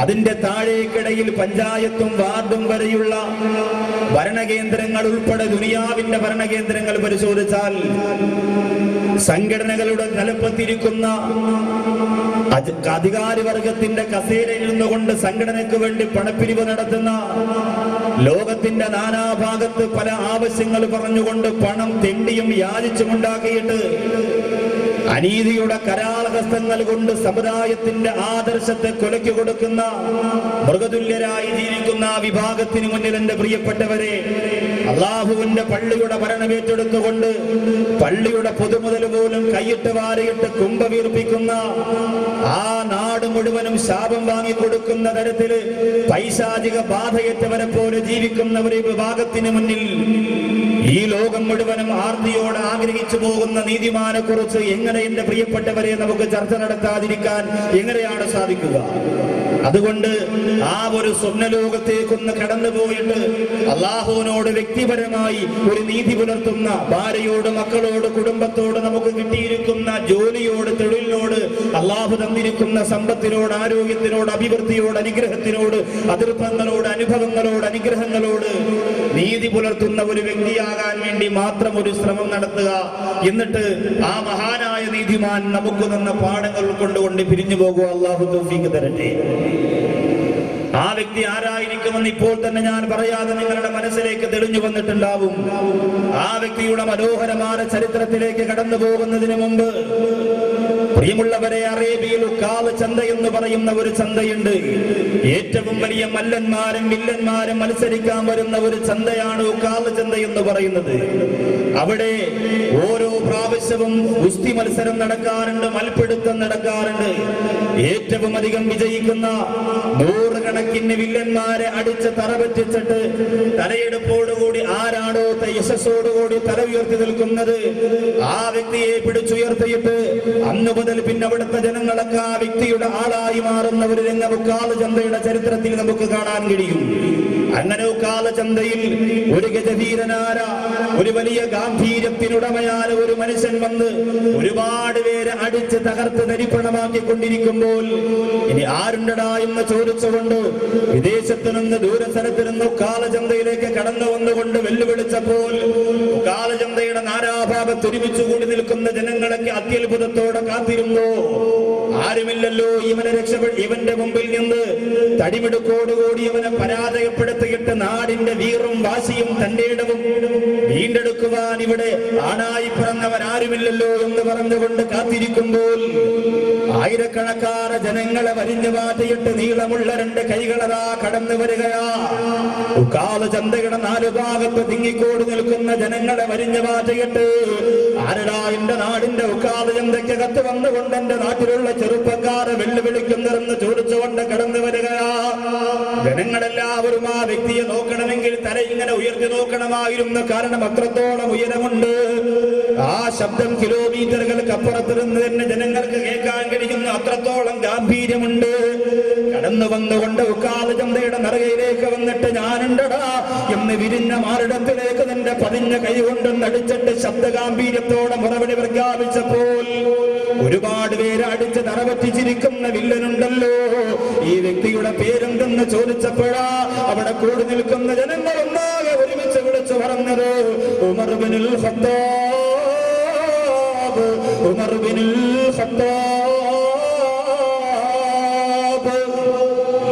അതിന്റെ താഴേക്കിടയിൽ പഞ്ചായത്തും വാർഡും വരെയുള്ള ഭരണകേന്ദ്രങ്ങൾ ഉൾപ്പെടെ ദുനിയാവിന്റെ ഭരണകേന്ദ്രങ്ങൾ പരിശോധിച്ചാൽ സംഘടനകളുടെ തലപ്പത്തിരിക്കുന്ന അധികാരിവർഗത്തിന്റെ കസേരയിൽ നിന്നുകൊണ്ട് സംഘടനയ്ക്ക് വേണ്ടി പണപ്പിരിവ് നടത്തുന്ന, ലോകത്തിന്റെ നാനാഭാഗത്ത് പല ആവശ്യങ്ങൾ പറഞ്ഞുകൊണ്ട് പണം തെണ്ടിയും യാചിച്ചുമുണ്ടാക്കിയിട്ട് അനീതിയുടെ കരാളഹസ്തങ്ങൾ കൊണ്ട് സമുദായത്തിന്റെ ആദർശത്തെ കൊലയ്ക്ക് കൊടുക്കുന്ന, മൃഗതുല്യരായി ജീവിക്കുന്ന വിഭാഗത്തിന് മുന്നിൽ എന്റെ പ്രിയപ്പെട്ടവരെ, അള്ളാഹുവിന്റെ പള്ളിയുടെ ഭരണമേറ്റെടുത്തുകൊണ്ട് പള്ളിയുടെ പൊതുമുതൽ പോലും കൈയിട്ട് വാരിയിട്ട് കുംഭവീർപ്പിക്കുന്ന, ആ നാട് മുഴുവനും ശാപം വാങ്ങിക്കൊടുക്കുന്ന തരത്തില് പൈശാചിക ബാധയേറ്റവരെ പോലെ ജീവിക്കുന്ന ഒരു വിഭാഗത്തിന് മുന്നിൽ ഈ ലോകം മുഴുവനും ആർത്തിയോടെ ആഗ്രഹിച്ചു പോകുന്ന നീതിമാനെ കുറിച്ച് എങ്ങനെ എന്റെ പ്രിയപ്പെട്ടവരെ നമുക്ക് ചർച്ച നടത്താതിരിക്കാൻ എങ്ങനെയാണ് സാധിക്കുക? അതുകൊണ്ട് ആ ഒരു സ്വപ്നലോകത്തേക്കൊന്ന് കടന്നുപോയിട്ട് അള്ളാഹുവിനോട് വ്യക്തിപരമായി ഒരു നീതി പുലർത്തുന്ന, ഭാര്യയോട്, മക്കളോട്, കുടുംബത്തോട്, നമുക്ക് കിട്ടിയിരിക്കുന്ന ജോലിയോട്, തൊഴിലിനോട്, അള്ളാഹു തന്നിരിക്കുന്ന സമ്പത്തിനോട്, ആരോഗ്യത്തിനോട്, അഭിവൃദ്ധിയോട്, അനുഗ്രഹത്തിനോട്, അതിർപ്പങ്ങളോട്, അനുഭവങ്ങളോട്, അനുഗ്രഹങ്ങളോട് നീതി പുലർത്തുന്ന ഒരു വ്യക്തിയാകാൻ വേണ്ടി മാത്രം ഒരു ശ്രമം നടത്തുക. എന്നിട്ട് ആ മഹാനായ നീതിമാൻ നമുക്ക് തന്ന പാഠങ്ങൾ കൊണ്ടുകൊണ്ട് പിരിഞ്ഞു പോകുക. അള്ളാഹു തൗഫീഖ് തരട്ടെ. ആ വ്യക്തി ആരായിരിക്കുമെന്ന് ഇപ്പോൾ തന്നെ ഞാൻ പറയാതെ നിങ്ങളുടെ മനസ്സിലേക്ക് തെളിഞ്ഞു വന്നിട്ടുണ്ടാവും. ആ വ്യക്തിയുടെ മനോഹരമായ ചരിത്രത്തിലേക്ക് കടന്നു പോകുന്നതിന് മുമ്പ് പ്രിയമുള്ളവരെ, അറേബ്യയിൽ ഉക്കാൽ ചന്ത എന്ന് പറയുന്ന ഒരു ചന്തയുണ്ട്. ഏറ്റവും വലിയ മല്ലന്മാരും വില്ലന്മാരും മത്സരിക്കാൻ വരുന്ന ഒരു ചന്തയാണ് ഉക്കാൽ ചന്ത എന്ന് പറയുന്നത്. അവിടെ ഓരോ പ്രാവശ്യവും ഗുസ്തി മത്സരം നടക്കാറുണ്ട്, മൽപ്പിടുത്തം നടക്കാറുണ്ട്. ഏറ്റവും അധികം വിജയിക്കുന്ന നൂറുകണക്കിന് വില്ലന്മാരെ അടിച്ച് തറപറ്റിച്ചിട്ട് തലയെടുപ്പോടുകൂടി ആരാണോ യശസ്സോടുകൂടി തല ഉയർത്തി നിൽക്കുന്നത്, ആ വ്യക്തിയെ പിടിച്ചുയർത്തിയിട്ട് അന്ന് മുതൽ പിന്നെ അവിടുത്തെ ജനങ്ങളൊക്കെ ആ വ്യക്തിയുടെ ആളായി മാറുന്ന ഒരു രംഗം ഉക്കാൽ ചന്തയുടെ ചരിത്രത്തിൽ നമുക്ക് കാണാൻ കഴിയും. അങ്ങനെ ഉക്കാൽ ചന്തയിൽ ഒരു ഗജവീരനാര, ഒരു വലിയ ഗാംഭീര്യത്തിനുടമയായ ഒരു മനുഷ്യൻ വന്ന് ഒരുപാട് പേരെ അടിച്ച് തകർത്ത് തരിപ്പണമാക്കിക്കൊണ്ടിരിക്കുമ്പോൾ ഇനി ആരുണ്ടടാ എന്ന് ചോദിച്ചുകൊണ്ട് വിദേശത്ത് നിന്ന്, ദൂരസ്ഥലത്ത് നിന്ന് ഉക്കാൽ ചന്തയിലേക്ക് കടന്നു വന്നുകൊണ്ട് വെല്ലുവിളിച്ചപ്പോൾ ഉക്കാൽ ചന്തയുടെ നാനാഭാഗത്ത് ഒരുമിച്ച് കൂടി നിൽക്കുന്ന ജനങ്ങളൊക്കെ അത്യത്ഭുതത്തോടെ കാത്തിരുന്നു. ആരുമില്ലല്ലോ ഇവനെ ഇവന്റെ മുമ്പിൽ നിന്ന് തടിമിടുക്കോടുകൂടി ഇവനെ പരാജയപ്പെടുത്തിയിട്ട് നാടിന്റെ വീറും വാശിയും തന്റെ ഇടവും വീണ്ടെടുക്കുവാൻ ഇവിടെ ആണായി പിറന്നവരാരുമില്ലല്ലോ എന്ന് പറഞ്ഞുകൊണ്ട് കാത്തിരിക്കുമ്പോൾ ആയിരക്കണക്കാറ് ജനങ്ങളെ വരിഞ്ഞു മാറ്റിയിട്ട് നീളമുള്ള രണ്ട് കൈകളതാ കടന്നു വരികയാ. ഉക്കാൽ ചന്തയുടെ നാലു ഭാഗത്ത് തിങ്ങിക്കോടി നിൽക്കുന്ന ജനങ്ങളെ വരിഞ്ഞു മാറ്റിയിട്ട് ആരടാ എന്റെ നാടിന്റെ ഉക്കാൽ ചന്തയ്ക്കകത്ത് വന്നുകൊണ്ട് എന്റെ നാട്ടിലുള്ള ചെറുപ്പക്കാരെ വെല്ലുവിളിക്കുന്നതെന്ന് ചോദിച്ചുകൊണ്ട് കടന്നു വരികയാ. ജനങ്ങളെല്ലാവരും ആ വ്യക്തിയെ നോക്കണമെങ്കിൽ തല ഇങ്ങനെ ഉയർത്തി നോക്കണമായിരുന്നു. കാരണം അത്രത്തോളം ഉയരമുണ്ട്. ആ ശബ്ദം കിലോമീറ്ററുകൾക്ക് അപ്പുറത്ത് നിന്ന് തന്നെ ജനങ്ങൾക്ക് കേൾക്കാൻ കഴിയുന്ന അത്രത്തോളം ഗാംഭീര്യമുണ്ട്. കടന്നു വന്നുകൊണ്ട് ഉക്കാൽ ചന്തയുടെ നിറകയിലേക്ക് വന്നിട്ട് ഞാനുണ്ടടാ എന്ന് വിരിഞ്ഞ മാറിടത്തിലേക്ക് തന്റെ പതിഞ്ഞ കൈ കൊണ്ട് നടിച്ചിട്ട് ശബ്ദഗാംഭീര്യത്തോടെ മറുപടി പ്രഖ്യാപിച്ചപ്പോൾ ഒരുപാട് പേര് അടിച്ച് തറപറ്റിച്ചിരിക്കുന്ന വില്ലനുണ്ടല്ലോ, ഈ വ്യക്തിയുടെ പേരെന്തെന്ന് ചോദിച്ചപ്പോഴാ അവിടെ കൂടി നിൽക്കുന്ന ജനങ്ങൾ ഒന്നാകെ ഒരുമിച്ച് വിളിച്ചു പറഞ്ഞത് ഉമർ ബിനുൽ ഖത്താബ്, ഉമർ ബിനുൽ ഖത്താബ്.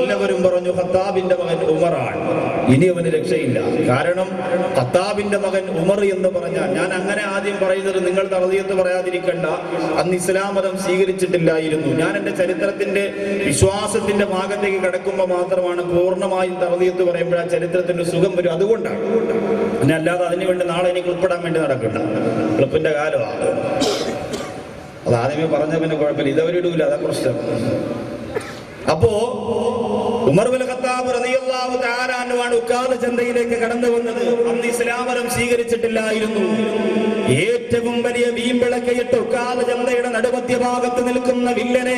എല്ലാവരും പറഞ്ഞു ഖത്താബിന്റെ മകൻ ഉമറാണ്, ഇനി അവന് രക്ഷയില്ല. കാരണം ഖത്താബിന്റെ മകൻ ഉമർ എന്ന് പറഞ്ഞാൽ, ഞാൻ അങ്ങനെ ആദ്യം പറയുന്നത് നിങ്ങൾ തറദിയത്ത് പറയാതിരിക്കണ്ട, അന്ന് ഇസ്ലാം മതം സ്വീകരിച്ചിട്ടില്ലായിരുന്നു. ഞാൻ എന്റെ ചരിത്രത്തിന്റെ വിശ്വാസത്തിന്റെ ഭാഗത്തേക്ക് കിടക്കുമ്പോൾ മാത്രമാണ് പൂർണ്ണമായും തറദിയത്ത് പറയുമ്പോൾ ആ ചരിത്രത്തിന്റെ സുഖം വരും. അതുകൊണ്ടാണ്, പിന്നെ അല്ലാതെ അതിനുവേണ്ടി നാളെ എനിക്ക് ഉൾപ്പെടാൻ വേണ്ടി നടക്കണ്ട. ക്ലിപ്പിന്റെ കാലമാണ് അത് ആദ്യമേ പറഞ്ഞ പിന്നെ കുഴപ്പമില്ല, ഇതവരിടൂല, അതാ പ്രശ്നം. അപ്പോ ഉമർ ബിൻ ഖത്താബ് റളിയല്ലാഹു തആല അൻഹുവാണ് ഉക്കാൽ ചന്തയിലേക്ക് കടന്നു വന്നത്. അന്ന് ഇസ്ലാം മതം സ്വീകരിച്ചിട്ടില്ലായിരുന്നു. ഏറ്റവും വലിയ വീമ്പിളക്കയിട്ട് ഉക്കാൽ ചന്തയുടെ നടുമധ്യഭാഗത്ത് നിൽക്കുന്ന വില്ലനെ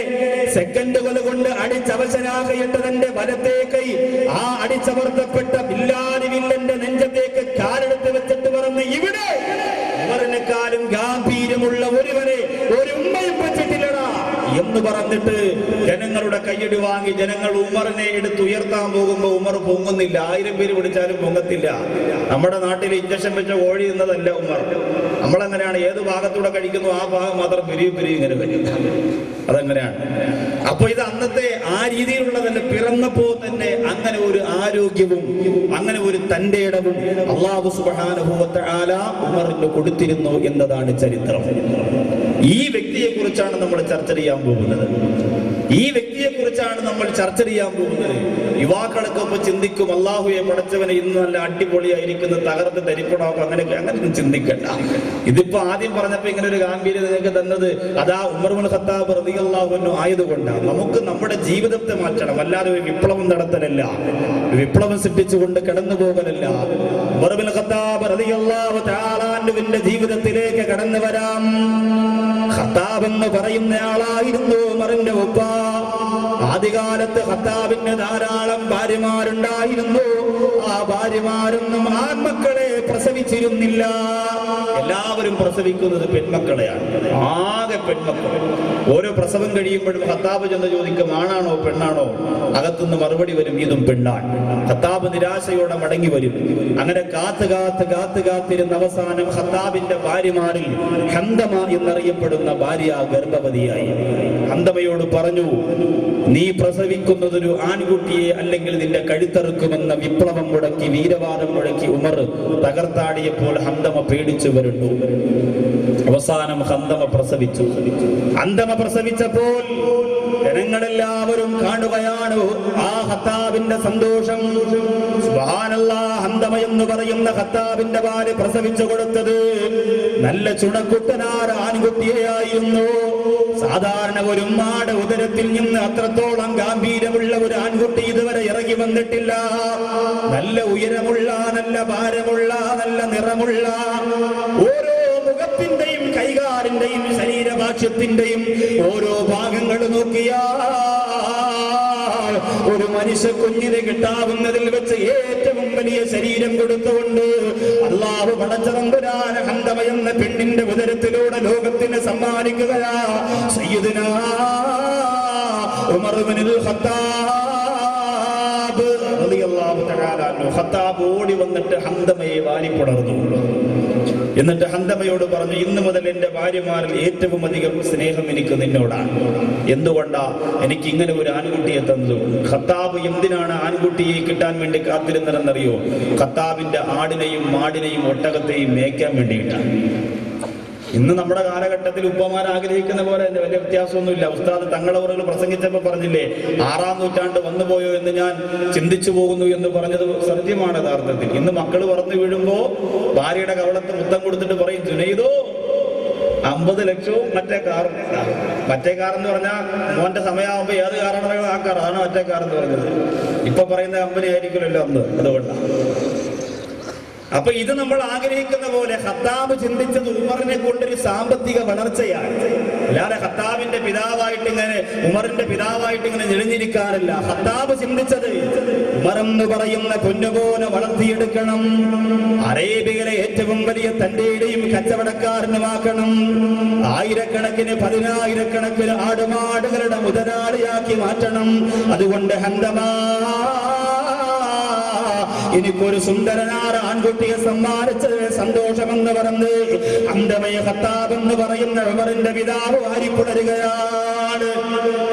സെക്കൻഡുകൾ കൊണ്ട് അടിച്ചവശനാകയിട്ട് തന്റെ വലത്തേ കൈ ആ അടിച്ചമർത്തപ്പെട്ട ബില്ലാലി വില്ലന്റെ നെഞ്ചത്തേക്ക് കാലെടുത്ത് വെച്ചിട്ട് പറഞ്ഞു, ഇവിടെ ഉമറിനെക്കാളും ഗാംഭീര്യമുള്ള ഒരുവനെ ഒരു ഉമ്മയും വെച്ചിട്ടില്ലടാ, എന്ന് പറഞ്ഞിട്ട് ജനങ്ങളുടെ കയ്യടി വാങ്ങി ജനങ്ങൾ ഉമറിനെ എടുത്തുയർത്താൻ പോകുമ്പോൾ ഉമർ പൊങ്ങുന്നില്ല. 1000 പേര് പിടിച്ചാലും പൊങ്ങത്തില്ല. നമ്മുടെ നാട്ടിൽ ഇഞ്ചക്ഷൻ വെച്ച കോഴി എന്നതല്ല ഉമർ. നമ്മളെങ്ങനെയാണ് ഏത് ഭാഗത്തൂടെ കഴിക്കുന്നു ആ ഭാഗം മാത്രം പിരിവ് ഇങ്ങനെ വരും. അതെങ്ങനെയാണ്? അപ്പൊ ഇത് അന്നത്തെ ആ രീതിയിലുള്ളതല്ല. പിറന്നപ്പോ തന്നെ അങ്ങനെ ഒരു ആരോഗ്യവും അങ്ങനെ ഒരു തന്റെ ഇടവും അല്ലാഹു സുബ്ഹാനഹു വ തആല ഉമറിന് കൊടുത്തിരുന്നു എന്നതാണ് ചരിത്രം. ഈ വ്യക്തിയെ കുറിച്ചാണ് നമ്മൾ ചർച്ച ചെയ്യാൻ പോകുന്നത്. യുവാക്കളൊക്കെ ഇപ്പൊ ചിന്തിക്കും, അള്ളാഹുയെ പടച്ചവനെ ഇന്ന് നല്ല അടിപൊളിയായിരിക്കുന്ന തകർത്ത് തരിപ്പണമൊക്കെ അങ്ങനെയൊന്നും ചിന്തിക്കണ്ട. ഇതിപ്പോ ആദ്യം പറഞ്ഞപ്പോ ഇങ്ങനെ ഒരു ഗാംഭീര്യത നിങ്ങൾക്ക് തന്നത് അതാ ഉമർ ഇബ്നുൽ ഖത്താബ് റളിയല്ലാഹു അൻഹു ആയതുകൊണ്ടാണ്. നമുക്ക് നമ്മുടെ ജീവിതത്തെ മാറ്റണം, അല്ലാതെ ഒരു വിപ്ലവം നടത്തലല്ല, വിപ്ലവം സൃഷ്ടിച്ചുകൊണ്ട് കടന്നു പോകലല്ല. ഉമർ ഇബ്നുൽ ഖത്താബ് റളിയല്ലാഹു തആല അൻഹുവിന്റെ ജീവിതത്തിലേക്ക് കടന്നു വരാം. ഖത്താബ് എന്ന് പറയുന്ന ആളായിരുന്നു ഉമറിന്റെ ഉപ്പ. ആദ്യകാലത്ത് ഖത്താബിന് ധാരാളം ഭാര്യമാരുണ്ടായിരുന്നു. ആ ഭാര്യമാരൊന്നും ആൺമക്കളെ പ്രസവിച്ചിരുന്നില്ല. എല്ലാവരും പ്രസവിക്കുന്നത് പെൺമക്കളെയാണ്, ആകെ പെൺമക്കൾ. ഓരോ പ്രസവം കഴിയുമ്പോഴും ഖത്താബ് ചെന്ന് ചോദിക്കും, ആണാണോ പെണ്ണാണോ? അകത്തുനിന്ന് മറുപടി വരും, ഇതും പെണ്ണാണ്. ഖത്താബ് നിരാശയോടെ മടങ്ങി വരും. അങ്ങനെ കാത്തിരുന്ന അവസാനം ഖത്താബിന്റെ ഭാര്യമാരിൽ ഹന്തമ എന്നറിയപ്പെടുന്ന ഭാര്യ ഗർഭവതിയായി. ഹന്തമയോട് പറഞ്ഞു, നീ പ്രസവിക്കുന്നതൊരു ആൺകുട്ടിയെ അല്ലെങ്കിൽ നിന്റെ കഴുത്തറുക്കുമെന്ന വിപ്ലവം മുടക്കി, വീരവാദം മുഴക്കി ഉമർ തകർത്താടിയപ്പോൾ ഹന്തമ പേടിച്ചു വരണ്ടു. അവസാനം ഹന്തമ പ്രസവിച്ചു. ഹന്തമ പ്രസവിച്ചപ്പോൾ ജനങ്ങളെല്ലാവരും കാണുകയാണ് ആ ഖത്താബിന്റെ സന്തോഷം. സുബ്ഹാനല്ലാഹ്, ഹന്തമ എന്ന് പറയുന്ന ഖത്താബിന്റെ ഭാര്യ പ്രസവിച്ചു കൊടുത്തത് നല്ല ചുണക്കുട്ടനായ ആൺകുട്ടിയായിരുന്നു. സാധാരണ ഒരു ഉമ്മയുടെ ഉദരത്തിൽ നിന്ന് അത്രത്തോളം ഗാംഭീര്യമുള്ള ഒരു ആൺകുട്ടി ഇതുവരെ ഇറങ്ങി വന്നിട്ടില്ല. നല്ല ഉയരമുള്ള, നല്ല ഭാരമുള്ള, നല്ല നിറമുള്ള, ഓരോ മുഖത്തിന്റെയും കൈകാലിന്റെയും ശരീരഭാഷ്യത്തിന്റെയും ഓരോ ഭാഗങ്ങൾ നോക്കിയാൽ ഒരു മനുഷ്യ കുഞ്ഞിനെ കിട്ടാവുന്നതിൽ വെച്ച് ഏറ്റവും വലിയ ശരീരം കൊടുത്തുകൊണ്ട് അല്ലാഹു പടച്ചതമ്പുരാൻ ഹന്തമ എന്ന പെണ്ണിന്റെ ഉദരത്തിലൂടെ ലോകത്തിന് സമ്മാനിക്കുകയാ. സയ്യിദുനാ ഉമർ ഇബ്നുൽ ഖത്താബ് റളിയല്ലാഹു തആല അൻഹു. ഖത്താബ് ഓടി വന്നിട്ട് ഹന്തമയെ വാരിപ്പുണർന്നു. എന്നിട്ട് ഹന്തമയോട് പറഞ്ഞു, ഇന്നു മുതൽ എന്റെ ഭാര്യമാരിൽ ഏറ്റവും അധികം സ്നേഹം എനിക്ക് നിന്നോടാണ്. എന്തുകൊണ്ടാ? എനിക്ക് ഇങ്ങനെ ഒരു ആൺകുട്ടിയെ തന്നത്. ഖത്താബ് എന്തിനാണ് ആൺകുട്ടിയെ കിട്ടാൻ വേണ്ടി കാത്തിരുന്നതെന്നറിയോ? ഖത്താബിന്റെ ആടിനെയും മാടിനെയും ഒട്ടകത്തെയും മേയ്ക്കാൻ വേണ്ടിയിട്ടാണ്. ഇന്ന് നമ്മുടെ കാലഘട്ടത്തിൽ ഉപ്പമാർ ആഗ്രഹിക്കുന്ന പോലെ വലിയ വ്യത്യാസമൊന്നുമില്ല. ഉസ്താദ് തങ്ങളവറുകൾ പ്രസംഗിച്ചപ്പോൾ പറഞ്ഞില്ലേ, 6-ാം നൂറ്റാണ്ട് വന്നുപോയോ എന്ന് ഞാൻ ചിന്തിച്ചു പോകുന്നു എന്ന് പറഞ്ഞത് സത്യമാണ് യഥാർത്ഥത്തിൽ. ഇന്ന് മക്കൾ പറന്നു വീഴുമ്പോ ഭാര്യയുടെ കവളത്ത് മുത്തം കൊടുത്തിട്ട് പറയും, ജുനൈദോ 50 ലക്ഷവും മറ്റേ കാറും. മറ്റേ കാറെന്ന് പറഞ്ഞാൽ മോന്റെ സമയമാകുമ്പോ ഏത് കാറാണ് ആ കാർ, അതാണ് മറ്റേ കാറെന്ന് പറഞ്ഞത്. ഇപ്പൊ പറയുന്ന കമ്പനി ആയിരിക്കുമല്ലോ അന്ന്. അതുകൊണ്ടാണ്. അപ്പൊ ഇത് നമ്മൾ ആഗ്രഹിക്കുന്ന പോലെ ഖത്താബ് ചിന്തിച്ചത് ഉമറിനെ കൊണ്ടൊരു സാമ്പത്തിക വളർച്ചയാണ്. അല്ലാതെ ഖത്താബിന്റെ പിതാവായിട്ട് ഇങ്ങനെ ഉമറിന്റെ പിതാവായിട്ട് ഇങ്ങനെ നിഴഞ്ഞിരിക്കാറില്ല. ഖത്താബ് ചിന്തിച്ചത് ഉമറെന്ന് പറയുന്ന പൊന്നുപോലെ വളർത്തിയെടുക്കണം, അറേബ്യയിലെ ഏറ്റവും വലിയ തന്റെയും കച്ചവടക്കാരനുമാക്കണം, ആയിരക്കണക്കിന് 10,000-കണക്കിന് ആടുമാടുകളുടെ മുതലാളിയാക്കി മാറ്റണം. അതുകൊണ്ട് ഹന്തമാ, എനിക്കൊരു സുന്ദരനായ ആൺകുട്ടിയെ സമ്മാനിച്ചത് സന്തോഷമെന്ന് പറഞ്ഞ് ഹന്തമയെ ഖത്താബ് എന്ന് പറയുന്ന ഉമറിന്റെ പിതാവ് വാരിപ്പുണരുകയാണ്.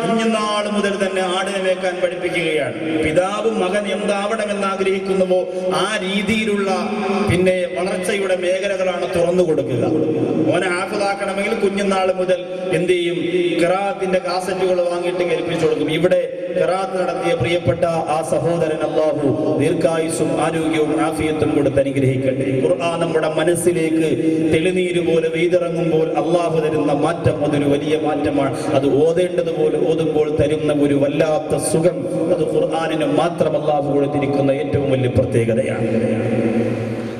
കുഞ്ഞുനാൾ മുതൽ തന്നെ ആടിനെ മേക്കാൻ പഠിപ്പിക്കുകയാണ്. പിതാവും മകൻ എന്താവണമെന്ന് ആഗ്രഹിക്കുന്നുവോ ആ രീതിയിലുള്ള പിന്നെ വളർച്ചയുടെ മേഖലകളാണ് തുറന്നു കൊടുക്കുക. മോനെ ഹാഫിളാക്കണമെങ്കിൽ കുഞ്ഞുനാൾ മുതൽ എന്ത് ചെയ്യും? ഖിറാഅത്തിന്റെ കാസറ്റുകൾ വാങ്ങിയിട്ട് കേൾപ്പിച്ചു കൊടുക്കും. ഇവിടെ ഖിറാഅത്ത് നടത്തിയ പ്രിയപ്പെട്ട ആ സഹോദരൻ അല്ലാഹു ദീർഘായുസ്സും ആരോഗ്യവും ആഫിയത്തും കൊടുത്ത് അനുഗ്രഹിക്കട്ടെ. ഖുർആൻ നമ്മുടെ മനസ്സിലേക്ക് തെളിനീര് പോലെ വെയ്തിറങ്ങുമ്പോൾ അല്ലാഹു തരുന്ന മാറ്റം അതൊരു വലിയ മാറ്റമാണ്. അത് ഓതേണ്ടതുപോലെ ഓതുമ്പോൾ തരുന്ന ഒരു വല്ലാത്ത സുഖം അത് ഖുർആനിന് മാത്രം അല്ലാഹു കൊടുത്തിരിക്കുന്ന ഏറ്റവും വലിയ പ്രത്യേകതയാണ്.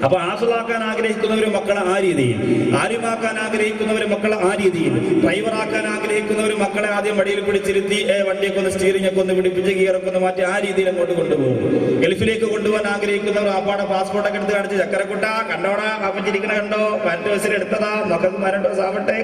അപ്പൊ ആസുലാക്കാൻ ആഗ്രഹിക്കുന്നവർ മക്കളെ ആ രീതിയിൽ, ആലിമാക്കാൻ ആഗ്രഹിക്കുന്നവർ മക്കളെ ആ രീതിയിൽ, ഡ്രൈവറാക്കാൻ ആഗ്രഹിക്കുന്നവർ മക്കളെ ആദ്യം വടിയിൽ പിടിച്ചിരുത്തി വണ്ടിയൊക്കെ ഒന്ന് സ്റ്റിയറിംഗ് ഒക്കെ ഒന്ന് പിടിപ്പിച്ച് ഗിയറൊക്കെ ഒന്ന് മാറ്റി ആ രീതിയിൽ അങ്ങോട്ട് കൊണ്ടുപോകും. ഗൾഫിലേക്ക് കൊണ്ടുപോകാൻ ആഗ്രഹിക്കുന്നവർ ആപ്പാടെ പാസ്പോർട്ടൊക്കെ എടുത്ത് കാണിച്ച് ചക്കരക്കുട്ട കണ്ടോടാ പാപ്പച്ചിരിക്കണ കണ്ടോ, 18 വയസ്സിൽ എടുത്തതാ മക്കൾക്ക് 18 വയസ്സാവട്ടെ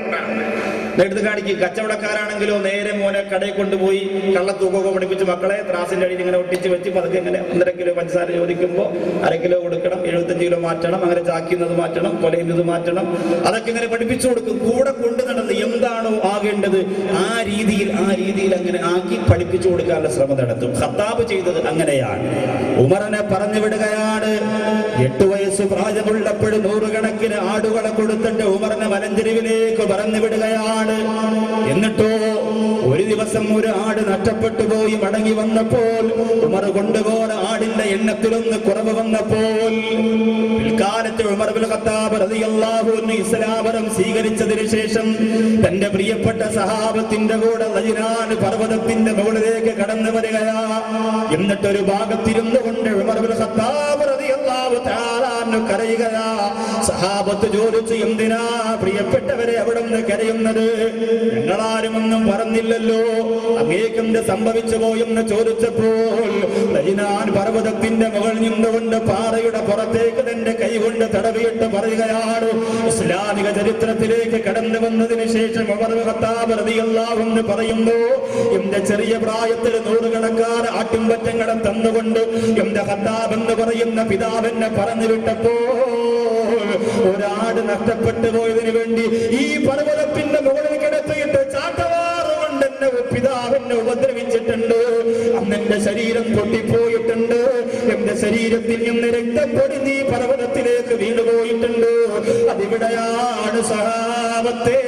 എടുത്ത് കാണിക്കും. കച്ചവടക്കാരാണെങ്കിലോ നേരെ മോനെ കടയിൽ കൊണ്ടുപോയി കള്ളത്തൂക്കൊക്കെ പഠിപ്പിച്ച് മക്കളെ ത്രാസിന്റെ അടിയിൽ ഇങ്ങനെ ഒട്ടിച്ച് വെച്ച് പതുക്കെ ഇങ്ങനെ 1.5 കിലോ പഞ്ചസാര ചോദിക്കുമ്പോൾ 1/2 കിലോ കൊടുക്കണം, 75 കിലോ മാറ്റണം, അങ്ങനെ ചാക്കുന്നത് മാറ്റണം, കൊലയുന്നത് മാറ്റണം, അതൊക്കെ ഇങ്ങനെ പഠിപ്പിച്ചു കൊടുക്കും. കൂടെ കൊണ്ടു നടന്ന് എന്താണോ ആകേണ്ടത് ആ രീതിയിൽ അങ്ങനെ ആക്കി പഠിപ്പിച്ചു കൊടുക്കാനുള്ള ശ്രമം നടത്തും. ഖത്താബ് ചെയ്തത് അങ്ങനെയാണ്. ഉമറിനെ പറഞ്ഞു വിടുകയാണ്. 8 വയസ്സ് പ്രായമുള്ളപ്പോഴും 100 കണക്കിന് ആടുകളെ കൊടുത്തിട്ട് ഉമറിനെ മലഞ്ചെരുവിലേക്ക് പറഞ്ഞു വിടുകയാണ്. എന്നിട്ടോ ഒരു ദിവസം ഒരു ആട് നഷ്ടപ്പെട്ടു പോയി മടങ്ങി വന്നപ്പോൾ ഉമർ കൊണ്ടുപോയ ആടിന്റെ എണ്ണത്തിലൊന്ന് കുറവ് വന്നപ്പോൾ പിൽക്കാലത്ത് ഉമർ ഇബ്നുൽ ഖത്താബ് റളിയല്ലാഹു അൻഹു ഇസ്ലാം സ്വീകരിച്ചതിന് ശേഷം തന്റെ പ്രിയപ്പെട്ട സഹാബത്തിന്റെ കൂടെ നജ്റാൻ പർവ്വതത്തിന്റെ മുകളിലേക്ക് കടന്നു വരികയാ. എന്നിട്ടൊരു ഭാഗത്തിരുന്നു കൊണ്ട് ഉമർ ഇബ്നുൽ ഖത്താബ് റളിയല്ലാഹു തആല അൻഹു കരയുകയാ. സഹാബത്ത് ചോദിച്ചു, എന്തിനാ പ്രിയപ്പെട്ടവരെ അവിടെ നിന്ന് കരയുന്നത്? ഞങ്ങളാരും ഒന്നും പറഞ്ഞില്ലല്ലോ, അങ്ങേക്കെന്ത് സംഭവിച്ചു പോയെന്ന് ചോദിച്ചപ്പോൾ നജ്റാൻ പർവ്വതത്തിന്റെ മുകളിൽ നിന്നുകൊണ്ട് പാറയുടെ പുറത്തേക്ക് തന്റെ കൈകൊണ്ട് തടവിയിട്ട് പറയുകയാണ്. ഇസ്ലാമിക ചരിത്രത്തിലേക്ക് കടന്നു വന്നതിന് ശേഷം ഉമർ ഇബ്നുൽ ഖത്താബ് റളിയല്ലാഹു അൻഹു പറയുന്നു, എന്റെ ചെറിയ പ്രായത്തിൽ 100 കണക്കാറ് ആട്ടിൻപറ്റങ്ങളെ തന്നുകൊണ്ട് എന്റെ ഖത്താബ് എന്ന് പറയുന്ന പിതാവെന്നെ പറഞ്ഞു വിട്ടപ്പോൾ ഒരാട് നഷ്ടപ്പെട്ടു പോയതിനു വേണ്ടി ഈ പർവ്വതത്തിന്റെ മുകളിൽ കിടത്തിയിട്ട് ചാട്ടവാറുകൊണ്ട് എന്നെ പിതാവെന്നെ ഉപദ്രവിച്ചിട്ടുണ്ട്. അന്ന് എന്റെ ശരീരം പൊട്ടിപ്പോയിട്ടുണ്ട്, എന്റെ ശരീരത്തിൽ നിന്ന് രക്തം പൊടിഞ്ഞ് ഈ പർവ്വതത്തിലേക്ക് വീണുപോയിട്ടുണ്ട്. അതിവിടെയാണ് സഹാബത്തേ.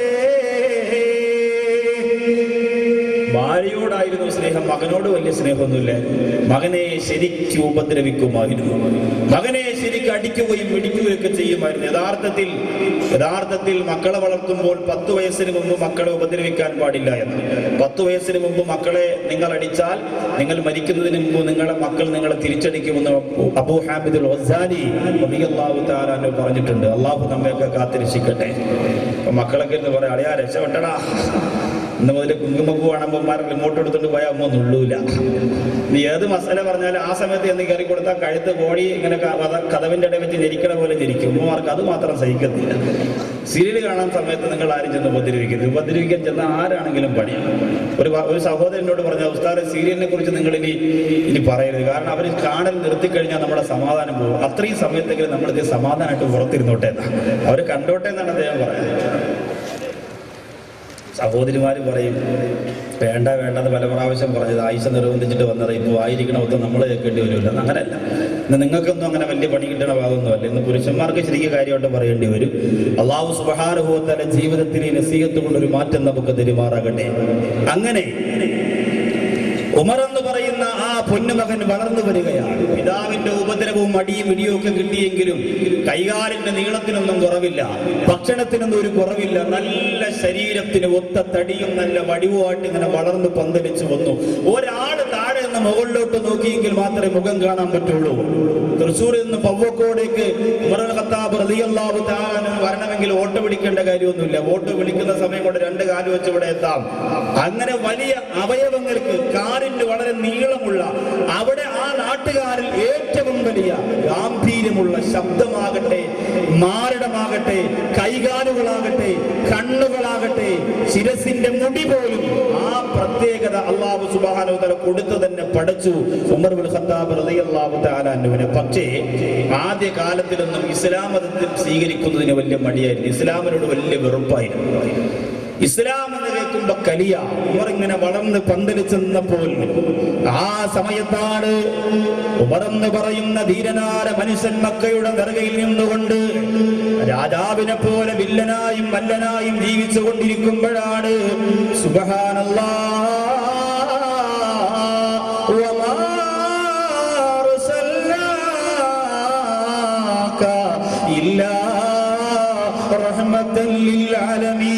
ഭാര്യയോടായിരുന്നു സ്നേഹം, മകനോട് വലിയ സ്നേഹമൊന്നുമില്ല. മകനെ ശരിക്കും ഉപദ്രവിക്കുമായിരുന്നു, മകനെ ശരിക്കും അടിക്കുകയും ഇടിക്കുകയൊക്കെ ചെയ്യുമായിരുന്നു. യഥാർത്ഥത്തിൽ മക്കളെ വളർത്തുമ്പോൾ 10 വയസ്സിന് മുമ്പ് മക്കളെ ഉപദ്രവിക്കാൻ പാടില്ല എന്ന്. 10 വയസ്സിന് മുമ്പ് മക്കളെ നിങ്ങൾ അടിച്ചാൽ നിങ്ങൾ മരിക്കുന്നതിന് മുമ്പ് നിങ്ങളെ മക്കൾ നിങ്ങളെ തിരിച്ചടിക്കുമെന്ന് അബൂ ഹാമിദുൽ ഗസാലി റളിയല്ലാഹു തആല അൻഹു പറഞ്ഞിട്ടുണ്ട്. അള്ളാഹു നമ്മയൊക്കെ കാത്തിരക്ഷിക്കട്ടെ. മക്കളൊക്കെ എന്ന് പറയാം, അളിയാ രക്ഷപ്പെട്ടടാ, ഇന്ന് മുതൽ കുങ്കുമപ്പൂ കാണുമ്പോൾ റിമോട്ട് എടുത്തിട്ട് പോയാൽ ഒന്നും നുള്ളൂല. നീ ഏത് മസാല പറഞ്ഞാലും ആ സമയത്ത് എന്ന് കയറി കൊടുത്താൽ കഴുത്ത് കോഴി ഇങ്ങനെ കഥവിന്റെ ഇടയിൽ വെച്ച് ഞെരിക്കണ പോലെ ഞെരിക്കും. ഉമ്മമാർക്ക് അത് മാത്രം സഹിക്കത്തില്ല. സീരിയൽ കാണാൻ സമയത്ത് നിങ്ങൾ ആരും ചെന്ന് ഉപദ്രവിക്കാൻ ചെന്ന ആരാണെങ്കിലും പണിയാണ്. ഒരു സഹോദരനോട് പറഞ്ഞ, ഉസ്താദ് സീരിയലിനെ കുറിച്ച് നിങ്ങൾ ഇനി പറയരുത്, കാരണം അവർ കാണൽ നിർത്തിക്കഴിഞ്ഞാൽ നമ്മുടെ സമാധാനം പോകും. അത്രയും സമയത്തെങ്കിലും നമ്മളിത് സമാധാനമായിട്ട് പുറത്തിരുന്നോട്ടെ എന്നാണ്, അവർ കണ്ടോട്ടെ എന്നാണ് അദ്ദേഹം പറയുന്നത്. സഹോദരിമാര് പറയും, വേണ്ടെന്ന് പല പ്രാവശ്യം പറഞ്ഞത്, ആയിഷ നിർബന്ധിച്ചിട്ട് വന്നത്, ഇപ്പോൾ ആയിരിക്കണം ഒത്തും നമ്മൾ കേൾക്കേണ്ടി വരുമല്ലോ. അങ്ങനെയല്ല, ഇന്ന് നിങ്ങൾക്കൊന്നും അങ്ങനെ വലിയ പണി കിട്ടണ ഭാഗമൊന്നുമല്ല. ഇന്ന് പുരുഷന്മാർക്ക് ശരിക്കും കാര്യമായിട്ട് പറയേണ്ടി വരും. അല്ലാഹു സുബ്ഹാനഹു വ തആല ജീവിതത്തിൽ നസീഹത്ത് കൊണ്ടൊരു മാറ്റം നമുക്ക് തെരുമാറാകട്ടെ. അങ്ങനെ ഉമർ എന്ന് പറയുന്ന ആ പൊന്നുമകൻ വളർന്നു വരികയാണ്. പിതാവിന്റെ ഉപദ്രവവും അടിയും ഇടിയും ഒക്കെ കിട്ടിയെങ്കിലും കൈകാലിന്റെ നീളത്തിനൊന്നും കുറവില്ല, ഭക്ഷണത്തിനൊന്നും ഒരു കുറവില്ല. നല്ല ശരീരത്തിന് ഒത്ത തടിയും നല്ല വടിവുമായിട്ട് ഇങ്ങനെ വളർന്നു പന്തലിച്ചു വന്നു. ഒരാള് താഴെ നിന്ന് മുകളിലോട്ട് നോക്കിയെങ്കിൽ മാത്രമേ മുഖം കാണാൻ പറ്റുള്ളൂ. തൃശ്ശൂരിൽ നിന്ന് പവ്വക്കോടേക്ക് ഉമർ ഇബ്നുൽ ഖത്താബ് റളിയല്ലാഹു തആല വരണമെങ്കിൽ ഓട്ടോ പിടിക്കേണ്ട കാര്യമൊന്നുമില്ല. ഓട്ടോ വിളിക്കുന്ന സമയം കൊണ്ട് 2 കാല് വെച്ച് ഇവിടെ എത്താം. അങ്ങനെ വലിയ അവയവങ്ങൾക്ക്, കാലിന് വളരെ നീളമുള്ള, അവിടെ ആ നാട്ടുകാരിൽ ഏറ്റവും വലിയ ഗാംഭീര്യമുള്ള ശബ്ദമാകട്ടെ, മാരടമാകട്ടെ, കൈകാലുകളാകട്ടെ, കണ്ണുകളാകട്ടെ, ശിരസിന്റെ മുടി പോലും ആ പ്രത്യേകത അല്ലാഹു സുബ്ഹാനഹു വ തആല കൊടുത്തു തന്നെ പടച്ചു ഉമർ ഇബ്നുൽ ഖത്താബ് റളിയല്ലാഹു തആല അൻഹുവിനെ. പക്ഷേ ആദ്യ കാലത്തിലൊന്നും ഇസ്ലാം മതത്തിൽ സ്വീകരിക്കുന്നതിന് വലിയ മടിയായിരുന്നു, ഇസ്ലാമിനോട് വലിയ വെറുപ്പായിരുന്നു. ഇസ്ലാം എന്ന് കേൾക്കുമ്പോ കലിയ. ഉമർ ഇങ്ങനെ വളർന്ന് പന്തലിച്ചു നിന്നപ്പോൾ ആ സമയത്താണ് ഉമർ എന്ന് പറയുന്ന ധീരനായ മനുഷ്യൻ മക്കയുടെ ദർഗയിൽ നിന്നുകൊണ്ട് രാജാവിനെ പോലെ വില്ലനായും മല്ലനായും ജീവിച്ചു കൊണ്ടിരിക്കുമ്പോഴാണ് സുബ്ഹാനല്ലാഹ് ഇല്ലാ റഹ്മത്തൻ ലിൽ ആലമീൻ.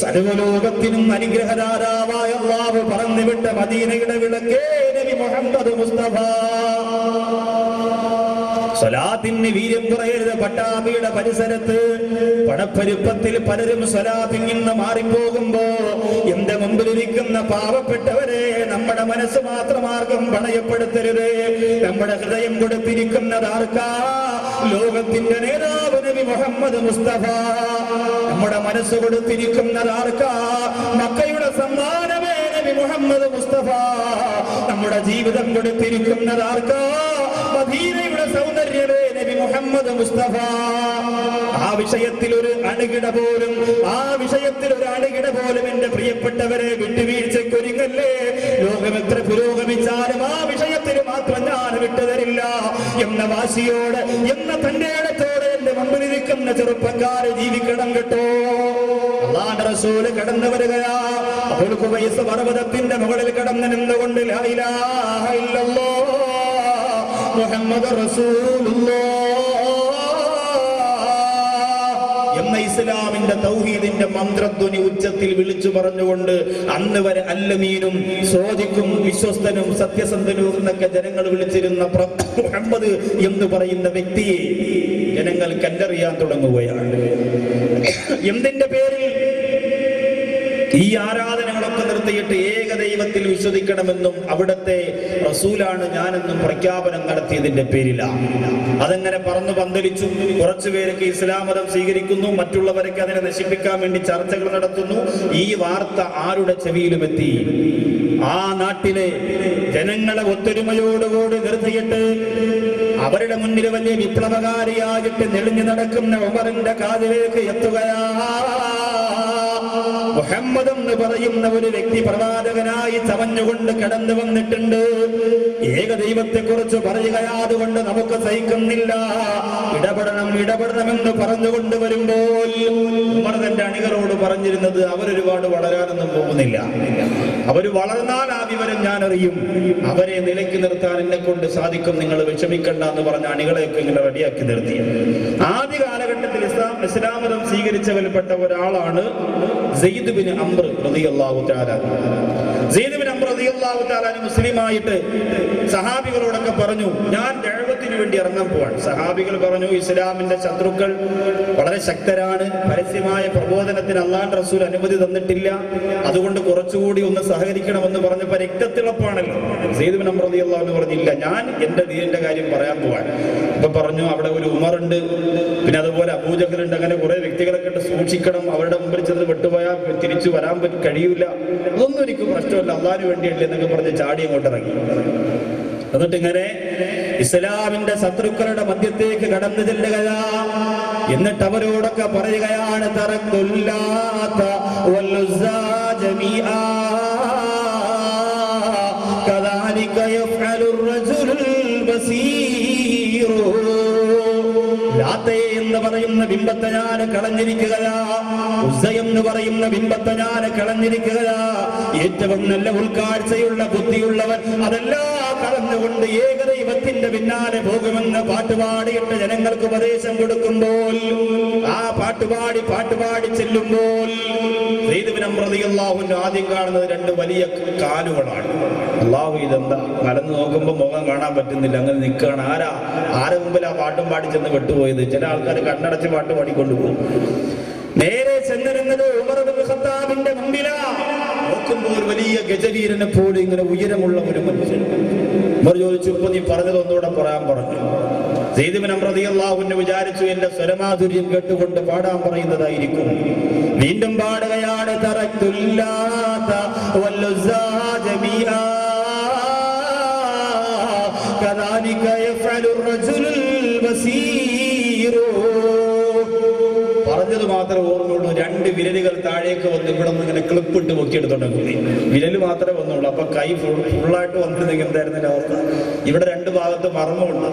സർവ്വലോകത്തിനും അനുഗ്രഹരാജാവായ അല്ലാഹു പറഞ്ഞുവിട്ട മദീനയുടെ വിളക്കേ നബി മുഹമ്മദ് മുസ്തഫ സ്വലാത്തിന് വീര്യം കുറയരുത്. പട്ടാഭിയുടെ പരിസരത്ത് പണപ്പെരുപ്പത്തിൽ പലരും സ്വലാത്തിൽ നിന്ന് മാറിപ്പോകുമ്പോ എന്റെ മുമ്പിലിരിക്കുന്ന പാവപ്പെട്ടവരെ നമ്മുടെ മനസ്സ് മാത്രമാർഗം പണയപ്പെടുത്തരുത്. നമ്മുടെ ഹൃദയം കൊടുത്തിരിക്കുന്നത് ആർക്കാ? ലോകത്തിന്റെ നേതാവ് നബി മുഹമ്മദ് മുസ്തഫ. നമ്മുടെ മനസ്സ് കൊടുത്തിരിക്കുന്നത് ആർക്കാ? മക്കയുടെ സമ്മാനമേ നബി മുഹമ്മദ് മുസ്തഫ. നമ്മുടെ ജീവിതം കൊടുത്തിരിക്കുന്നത് ആർക്കാ? മദീനയുടെ സൗന്ദര്യമേ നബി മുഹമ്മദ് മുസ്തഫ. ആ വിഷയത്തിൽ ഒരു അണുകിട പോലും എന്റെ പ്രിയപ്പെട്ടവരെ വിട്ടുവീഴ്ചയ്ക്കൊരുങ്ങല്ലേ. ലോകം എത്ര പുരോഗമിച്ചാലും ആ വിഷയത്തിൽ മാത്രം ഞാൻ വിട്ടുതരില്ല എന്ന വാശിയോട്, എന്ന തന്റെ ഇടത്തോടെ എന്റെ മുമ്പിലിരിക്കുന്ന ചെറുപ്പക്കാരെ ജീവിക്കണം കേട്ടോ. അല്ലാഹുവിന്റെ റസൂല് കടന്നു വരികയാ. അബൂൽ ഖുബൈസ് പർവതത്തിന്റെ മുകളിൽ കടന്നു നിന്നുകൊണ്ട് ലാ ഇലാഹ ഇല്ലല്ലാഹ് മുഹമ്മദ് റസൂലുള്ളാഹ് എന്ന ഇസ്ലാമിന്റെ തൗഹീദിന്റെ മന്ത്രധ്വനി ഉച്ചത്തിൽ വിളിച്ചു പറഞ്ഞുകൊണ്ട് അന്ന് വരെ അല്ലമീനും സോദിക്കും വിശ്വസ്തനും സത്യസന്ധനും എന്നൊക്കെ ജനങ്ങൾ വിളിച്ചിരുന്ന മുഹമ്മദ് എന്ന് പറയുന്ന വ്യക്തിയെ ജനങ്ങൾ കല്ലെറിയാൻ തുടങ്ങുകയാണ്. എന്തിന്റെ പേരിൽ? ഈ ആരാധനകളൊക്കെ നിർത്തിയിട്ട് ഏക ദൈവത്തിൽ വിശ്വസിക്കണമെന്നും അവിടുത്തെ റസൂലാണ് ഞാനെന്നും പ്രഖ്യാപനം നടത്തിയതിന്റെ പേരിലാണ്. അതെങ്ങനെ പറന്നു പന്തലിച്ചു. കുറച്ചുപേരൊക്കെ ഇസ്ലാം മതം സ്വീകരിക്കുന്നു, മറ്റുള്ളവരൊക്കെ അതിനെ നശിപ്പിക്കാൻ വേണ്ടി ചർച്ചകൾ നടത്തുന്നു. ഈ വാർത്ത ആരുടെ ചെവിയിലും എത്തി? ആ നാട്ടിലെ ജനങ്ങളെ ഒത്തൊരുമയോടുകൂടി നിർത്തിയിട്ട് അവരുടെ മുന്നിൽ വലിയ വിപ്ലവകാരിയായിട്ട് നെളിഞ്ഞു നടക്കുന്ന ഉമറിന്റെ കാതിലേക്ക് എത്തുകയാ. മുഹമ്മദ് എന്ന് പറയുന്ന ഒരു വ്യക്തി പ്രവാചകനായി ചമഞ്ഞുകൊണ്ട് കടന്നു വന്നിട്ടുണ്ട്. ഏകദൈവത്തെ കുറിച്ച് പറയുകയാ. അതുകൊണ്ട് നമുക്ക് സഹിക്കുന്നില്ല, ഇടപെടണമെന്ന് പറഞ്ഞുകൊണ്ട് വരുമ്പോൾ ഉമർ തന്റെ അണികളോട് പറഞ്ഞിരുന്നത് അവരൊരുപാട് വളരാനൊന്നും പോകുന്നില്ല. അവര് വളർന്നാൽ ആ വിവരം ഞാൻ അറിയും. അവരെ നിലയ്ക്ക് നിർത്താൻ എന്നെ കൊണ്ട് സാധിക്കും, നിങ്ങൾ വിഷമിക്കണ്ട എന്ന് പറഞ്ഞ അണികളെയൊക്കെ ഇങ്ങനെ റെഡിയാക്കി നിർത്തി. ആദ്യ കാലഘട്ടത്തിൽ ഇസ്ലാം മതം സ്വീകരിച്ചവരിൽപ്പെട്ട ഒരാളാണ് സെയ്ദ് ബിൻ അംർ റളിയല്ലാഹു തആല. സെയ്ദ് ബിൻ അംർ റളിയല്ലാഹു തആല മുസ്ലിമായിട്ട് സഹാബികളോടൊക്കെ പറഞ്ഞു, ഞാൻ ദഅവത്തിന് വേണ്ടി ഇറങ്ങാൻ പോവാണ്. സഹാബികൾ പറഞ്ഞു, ഇസ്ലാമിന്റെ ശത്രുക്കൾ വളരെ ശക്തരാണ്, പരസ്യമായ പ്രബോധനത്തിന് അല്ലാഹുവിന്റെ റസൂൽ അനുമതി തന്നിട്ടില്ല, അതുകൊണ്ട് കുറച്ചുകൂടി ഒന്ന് സഹകരിക്കണമെന്ന് പറഞ്ഞപ്പോൾ രക്തത്തിളപ്പാണല്ലോ. സെയ്ദ് ബിൻ അംർ റളിയല്ലാഹു അൻഹു പറഞ്ഞില്ല, ഞാൻ എന്റെ ദീനിന്റെ കാര്യം പറയാൻ പോവാണ്. അപ്പൊ പറഞ്ഞു, അവിടെ ഒരു ഉമറുണ്ട്, പിന്നെ അതുപോലെ അബൂജഹലുണ്ട്, അങ്ങനെ കുറെ വ്യക്തികളൊക്കെ ഉണ്ട്, സൂക്ഷിക്കണം, അവരുടെ മുമ്പിൽ ചെന്ന് വിട്ടുപോയാൽ തിരിച്ചു വരാൻ കഴിയൂല, അതൊന്നും എനിക്ക് പ്രശ്നമല്ല, അള്ളാഹിന് വേണ്ടിയല്ലേ എന്നൊക്കെ പറഞ്ഞ് ചാടി അങ്ങോട്ട് ഇറങ്ങി. എന്നിട്ട് ഇങ്ങനെ ഇസ്ലാമിന്റെ ശത്രുക്കളുടെ മധ്യത്തേക്ക് കടന്നു ചെല്ലുകയാ. എന്നിട്ട് അവരോടൊക്കെ പറയുകയാണ്, തറക്കുല്ലാത്ത വൽഉസ്സാ ജമീആ കദാലിക യഫ്അലുർ റജുലുൽ ബസീർ. ലാത്തേ എന്ന് പറയുന്ന ബിംബത്തെ ഞാൻ കളഞ്ഞിരിക്കുകയാ, ഉസ്സ എന്ന് പറയുന്ന ബിംബത്തെ ഞാൻ കളഞ്ഞിരിക്കുകയാ. ഏറ്റവും നല്ല ഉൾക്കാഴ്ചയുള്ള ബുദ്ധിയുള്ളവൻ അതെല്ലാം കളഞ്ഞുകൊണ്ട് ഏകദൈവത്തിന്റെ പിന്നാലെ പോകുമെന്ന് പാട്ടുപാടിയിട്ട് ജനങ്ങൾക്ക് ഉപദേശം കൊടുക്കുമ്പോൾ, ആ പാട്ടുപാടി ചെല്ലുമ്പോൾ സെയ്ദ് ബിൻ അംർ റളിയല്ലാഹു അൻഹു ആദ്യം കാണുന്നത് രണ്ട് വലിയ കാലുകളാണ്. അല്ലാഹു, ഇതെന്താ? നടന്നു നോക്കുമ്പോ മുഖം കാണാൻ പറ്റുന്നില്ല, അങ്ങനെ നിൽക്കുകയാണ്. ആരെ മുമ്പിൽ ആ പാട്ടും പാടി ചെന്ന് വെട്ടുപോയത്? ചില ആൾക്കാർ കണ്ണടച്ച് പാട്ട് പാടിക്കൊണ്ടുപോകും. നേരെ ചെന്നിരുന്നത് ഉമർ ഇബ്നു ഖത്താബിന്റെ മുമ്പിലാ. നോക്കുമ്പോൾ ഒരു വലിയ ഗജവീരനെ പോലെ ഇങ്ങനെ ഉയരമുള്ള ഒരു മനുഷ്യൻ. ഉമർ ചോദിച്ചു, ഇപ്പൊ നീ പറഞ്ഞത് ഒന്നുകൂടെ പറയാൻ പറഞ്ഞു. സെയ്ദ് ബിൻ അംർ റളിയല്ലാഹു അൻഹു വിചാരിച്ചു എന്റെ സ്വരമാധുര്യം കേട്ടുകൊണ്ട് പാടാൻ പറയുന്നതായിരിക്കും. വീണ്ടും പാടുകയാണ്, തറക്കുല്ലാത വൽഉസ്സാ ജമീആ കദാലിക യഫ്അലുർ റജുലുൽ ബസീർ. പറഞ്ഞത് മാത്രമേ ഓർമ്മയുള്ളൂ. രണ്ട് വിരലുകൾ താഴേക്ക് വന്ന് ഇവിടെ നിന്ന് ഇങ്ങനെ ക്ലിപ്പിട്ട് പൊക്കിയെടുത്തോണ്ടെങ്കിൽ വിരല് മാത്രമേ വന്നുള്ളൂ. അപ്പൊ കൈ ഫുള്ളായിട്ട് വന്നിരുന്നെങ്കിൽ എന്തായിരുന്നു അവസ്ഥ? ഇവിടെ രണ്ട് ഭാഗത്ത് മർമ്മമുണ്ട്.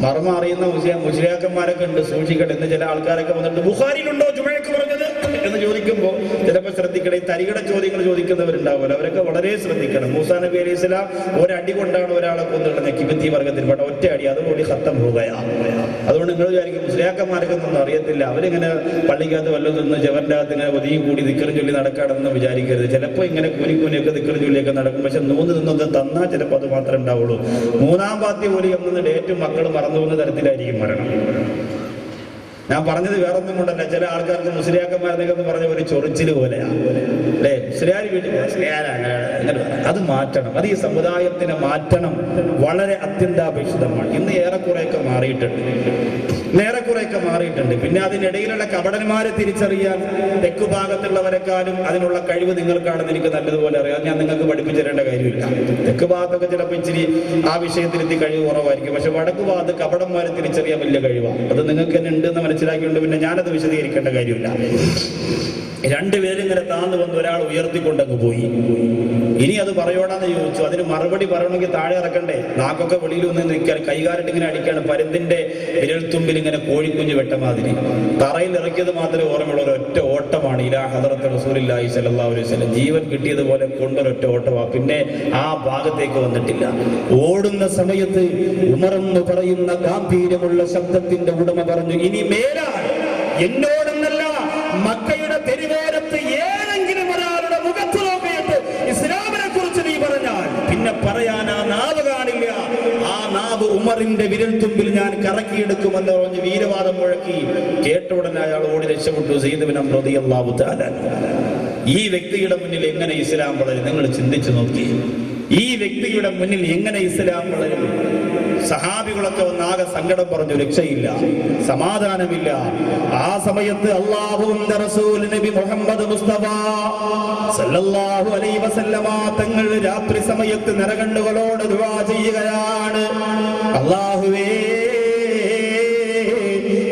മർമ്മം അറിയുന്ന മുസ്ലിയാക്കന്മാരൊക്കെ ഉണ്ട്, സൂക്ഷിക്കട്ടെ എന്ന് ചില ആൾക്കാരൊക്കെ വന്നിട്ട് ബുഖാരിയിലുണ്ടോ ജുമയ്ക്ക് പറഞ്ഞത് എന്ന് ചോദിക്കുമ്പോൾ ചിലപ്പോൾ ശ്രദ്ധിക്കണം. ഈ തരികട ചോദ്യങ്ങൾ ചോദിക്കുന്നവരുണ്ടാവുമല്ലോ, അവരൊക്കെ വളരെ ശ്രദ്ധിക്കണം. മൂസാ നബി അലൈഹി സ്വലാം ഒരടി കൊണ്ടാണ് ഒരാളെ കൊന്നുകളഞ്ഞ കിബിത്തി വർഗത്തിൽപ്പെട്ട ഒറ്റ അടി, അതോടുകൂടി ഖത്തം പോവുകയാണ്. അതുകൊണ്ട് നിങ്ങൾ വിചാരിക്കും മുസ്ലിയാക്കന്മാർക്കൊന്നും അറിയത്തില്ല, അവരിങ്ങനെ പള്ളിക്കകത്ത് വല്ലതും നിന്ന് ജവറിൻ്റെ അകത്ത് ഇങ്ങനെ ഒതുങ്ങി കൂടി ദിക്കറും ചൊല്ലി നടക്കാണെന്ന് വിചാരിക്കരുത്. ചിലപ്പോൾ ഇങ്ങനെ കൂനിക്കൂനിയൊക്കെ ദിക്കറും ചൊല്ലിയൊക്കെ നടക്കും. പക്ഷെ 3 നിന്നത് തന്നാൽ ചിലപ്പോൾ അത് മാത്രമേ ഉണ്ടാവുള്ളൂ. 3-ാം പാത്തി പോലും എന്ന ഡേറ്റ് മക്കൾ മറന്നു പോകുന്ന തരത്തിലായിരിക്കും മരണം. ഞാൻ പറഞ്ഞത് വേറൊന്നും കൊണ്ടല്ല, ചില ആൾക്കാർക്ക് മുസ്ലിയാക്കന്മാരെന്നൊക്കെ പറഞ്ഞ ഒരു ചൊറിച്ചിൽ പോലെയാണ് അല്ലേ. മുസ്ലിയാരി വീട്ടിൽ അത് മാറ്റണം. അത് ഈ സമുദായത്തിനെ മാറ്റണം. വളരെ അത്യന്താപേക്ഷിതമാണ്. ഇന്ന് ഏറെക്കുറെയൊക്കെ മാറിയിട്ടുണ്ട്. പിന്നെ അതിനിടയിലുള്ള കപടന്മാരെ തിരിച്ചറിയാൻ തെക്കു ഭാഗത്തുള്ളവരെക്കാളും അതിനുള്ള കഴിവ് നിങ്ങൾക്കാണെന്ന് എനിക്ക് നല്ലതുപോലെ അറിയാം. ഞാൻ നിങ്ങൾക്ക് പഠിപ്പിച്ചു തരേണ്ട കാര്യമില്ല. തെക്ക് ഭാഗത്തൊക്കെ ചിലപ്പോൾ ഇച്ചിരി ആ വിഷയത്തിലെത്തി കഴിവ് കുറവായിരിക്കും. പക്ഷെ വടക്കു ഭാഗത്ത് കപടന്മാരെ തിരിച്ചറിയാൻ വലിയ കഴിവാണ്. അത് നിങ്ങൾക്ക് തന്നെ ഉണ്ടെന്ന് മനസ്സിലാക്കിയുണ്ട്. പിന്നെ ഞാനത് വിശദീകരിക്കേണ്ട കാര്യമില്ല. 2 പേരും ഇങ്ങനെ താഴ്ന്നു വന്ന് ഒരാൾ ഉയർത്തിക്കൊണ്ടങ്ങ് പോയി. ഇനി അത് പറയോടാന്ന് ചോദിച്ചു. അതിന് മറുപടി പറയണമെങ്കിൽ താഴെ ഇറക്കണ്ടേ? നാക്കൊക്കെ വെളിയിൽ വന്ന് നിൽക്കാൻ, കൈകാലിട്ട് ഇങ്ങനെ അടിക്കാണ്. പരുന്തിന്റെ വിരൽത്തുമ്പിൽ ഇങ്ങനെ കോഴിക്കുഞ്ഞ് വെട്ടമാതിരി തറയിൽ ഇറക്കിയത് മാത്രമേ ഓർമ്മയുള്ള ഒരൊറ്റ ഓട്ടമാണ്. ഇലാ ഹദറത്ത് റസൂലുള്ളാഹി സ്വല്ലല്ലാഹു അലൈഹി വസല്ലം. ജീവൻ കിട്ടിയതുപോലെ കൊണ്ടൊരൊറ്റ ഓട്ടമാണ്. പിന്നെ ആ ഭാഗത്തേക്ക് വന്നിട്ടില്ല. ഓടുന്ന സമയത്ത് ഉമർ എന്ന് പറയുന്ന ഗാംഭീര്യമുള്ള ശബ്ദത്തിന്റെ ഉടമ പറഞ്ഞു, ഇനി മേലാൽ എന്നോടെന്നല്ല മക്കയുടെ തെരുവോരത്ത് ഏതെങ്കിലും ഒരാളുടെ മുഖത്ത് നോക്കിയിട്ട് ഇസ്ലാമിനെ കുറിച്ച് നീ പറഞ്ഞാൽ പിന്നെ പറയാൻ ആ നാവ് കാണില്ല. ആ നാവ് ഉമറിന്റെ വിരൽത്തുമ്പിൽ ഞാൻ കറക്കിയെടുക്കുമെന്ന് പറഞ്ഞ് വീരവാദം മുഴക്കി. കേട്ട ഉടനെ അയാൾ ഓടി രക്ഷപ്പെട്ടു. സയ്യിദ് ബിൻ റളിയല്ലാഹു തആല. ഈ വ്യക്തിയുടെ മുന്നിൽ എങ്ങനെ ഇസ്ലാം വളരും? നിങ്ങൾ ചിന്തിച്ചു നോക്കി. ഈ വ്യക്തിയുടെ മുന്നിൽ എങ്ങനെ ഇസ്ലാം വളരും? സഹാബികളൊക്കെ ഒന്നാകെ സങ്കടം പറഞ്ഞു. രക്ഷയില്ല, സമാധാനമില്ല. ആ സമയത്ത് അല്ലാഹുവിന്റെ റസൂൽ നബി മുഹമ്മദ് മുസ്തഫ സല്ലല്ലാഹു അലൈഹി വസല്ലമ തങ്ങൾ രാത്രി സമയത്ത് നിറകണ്ണുകളോട് ദുആ ചെയ്യുകയാണ്. അല്ലാഹുവേ,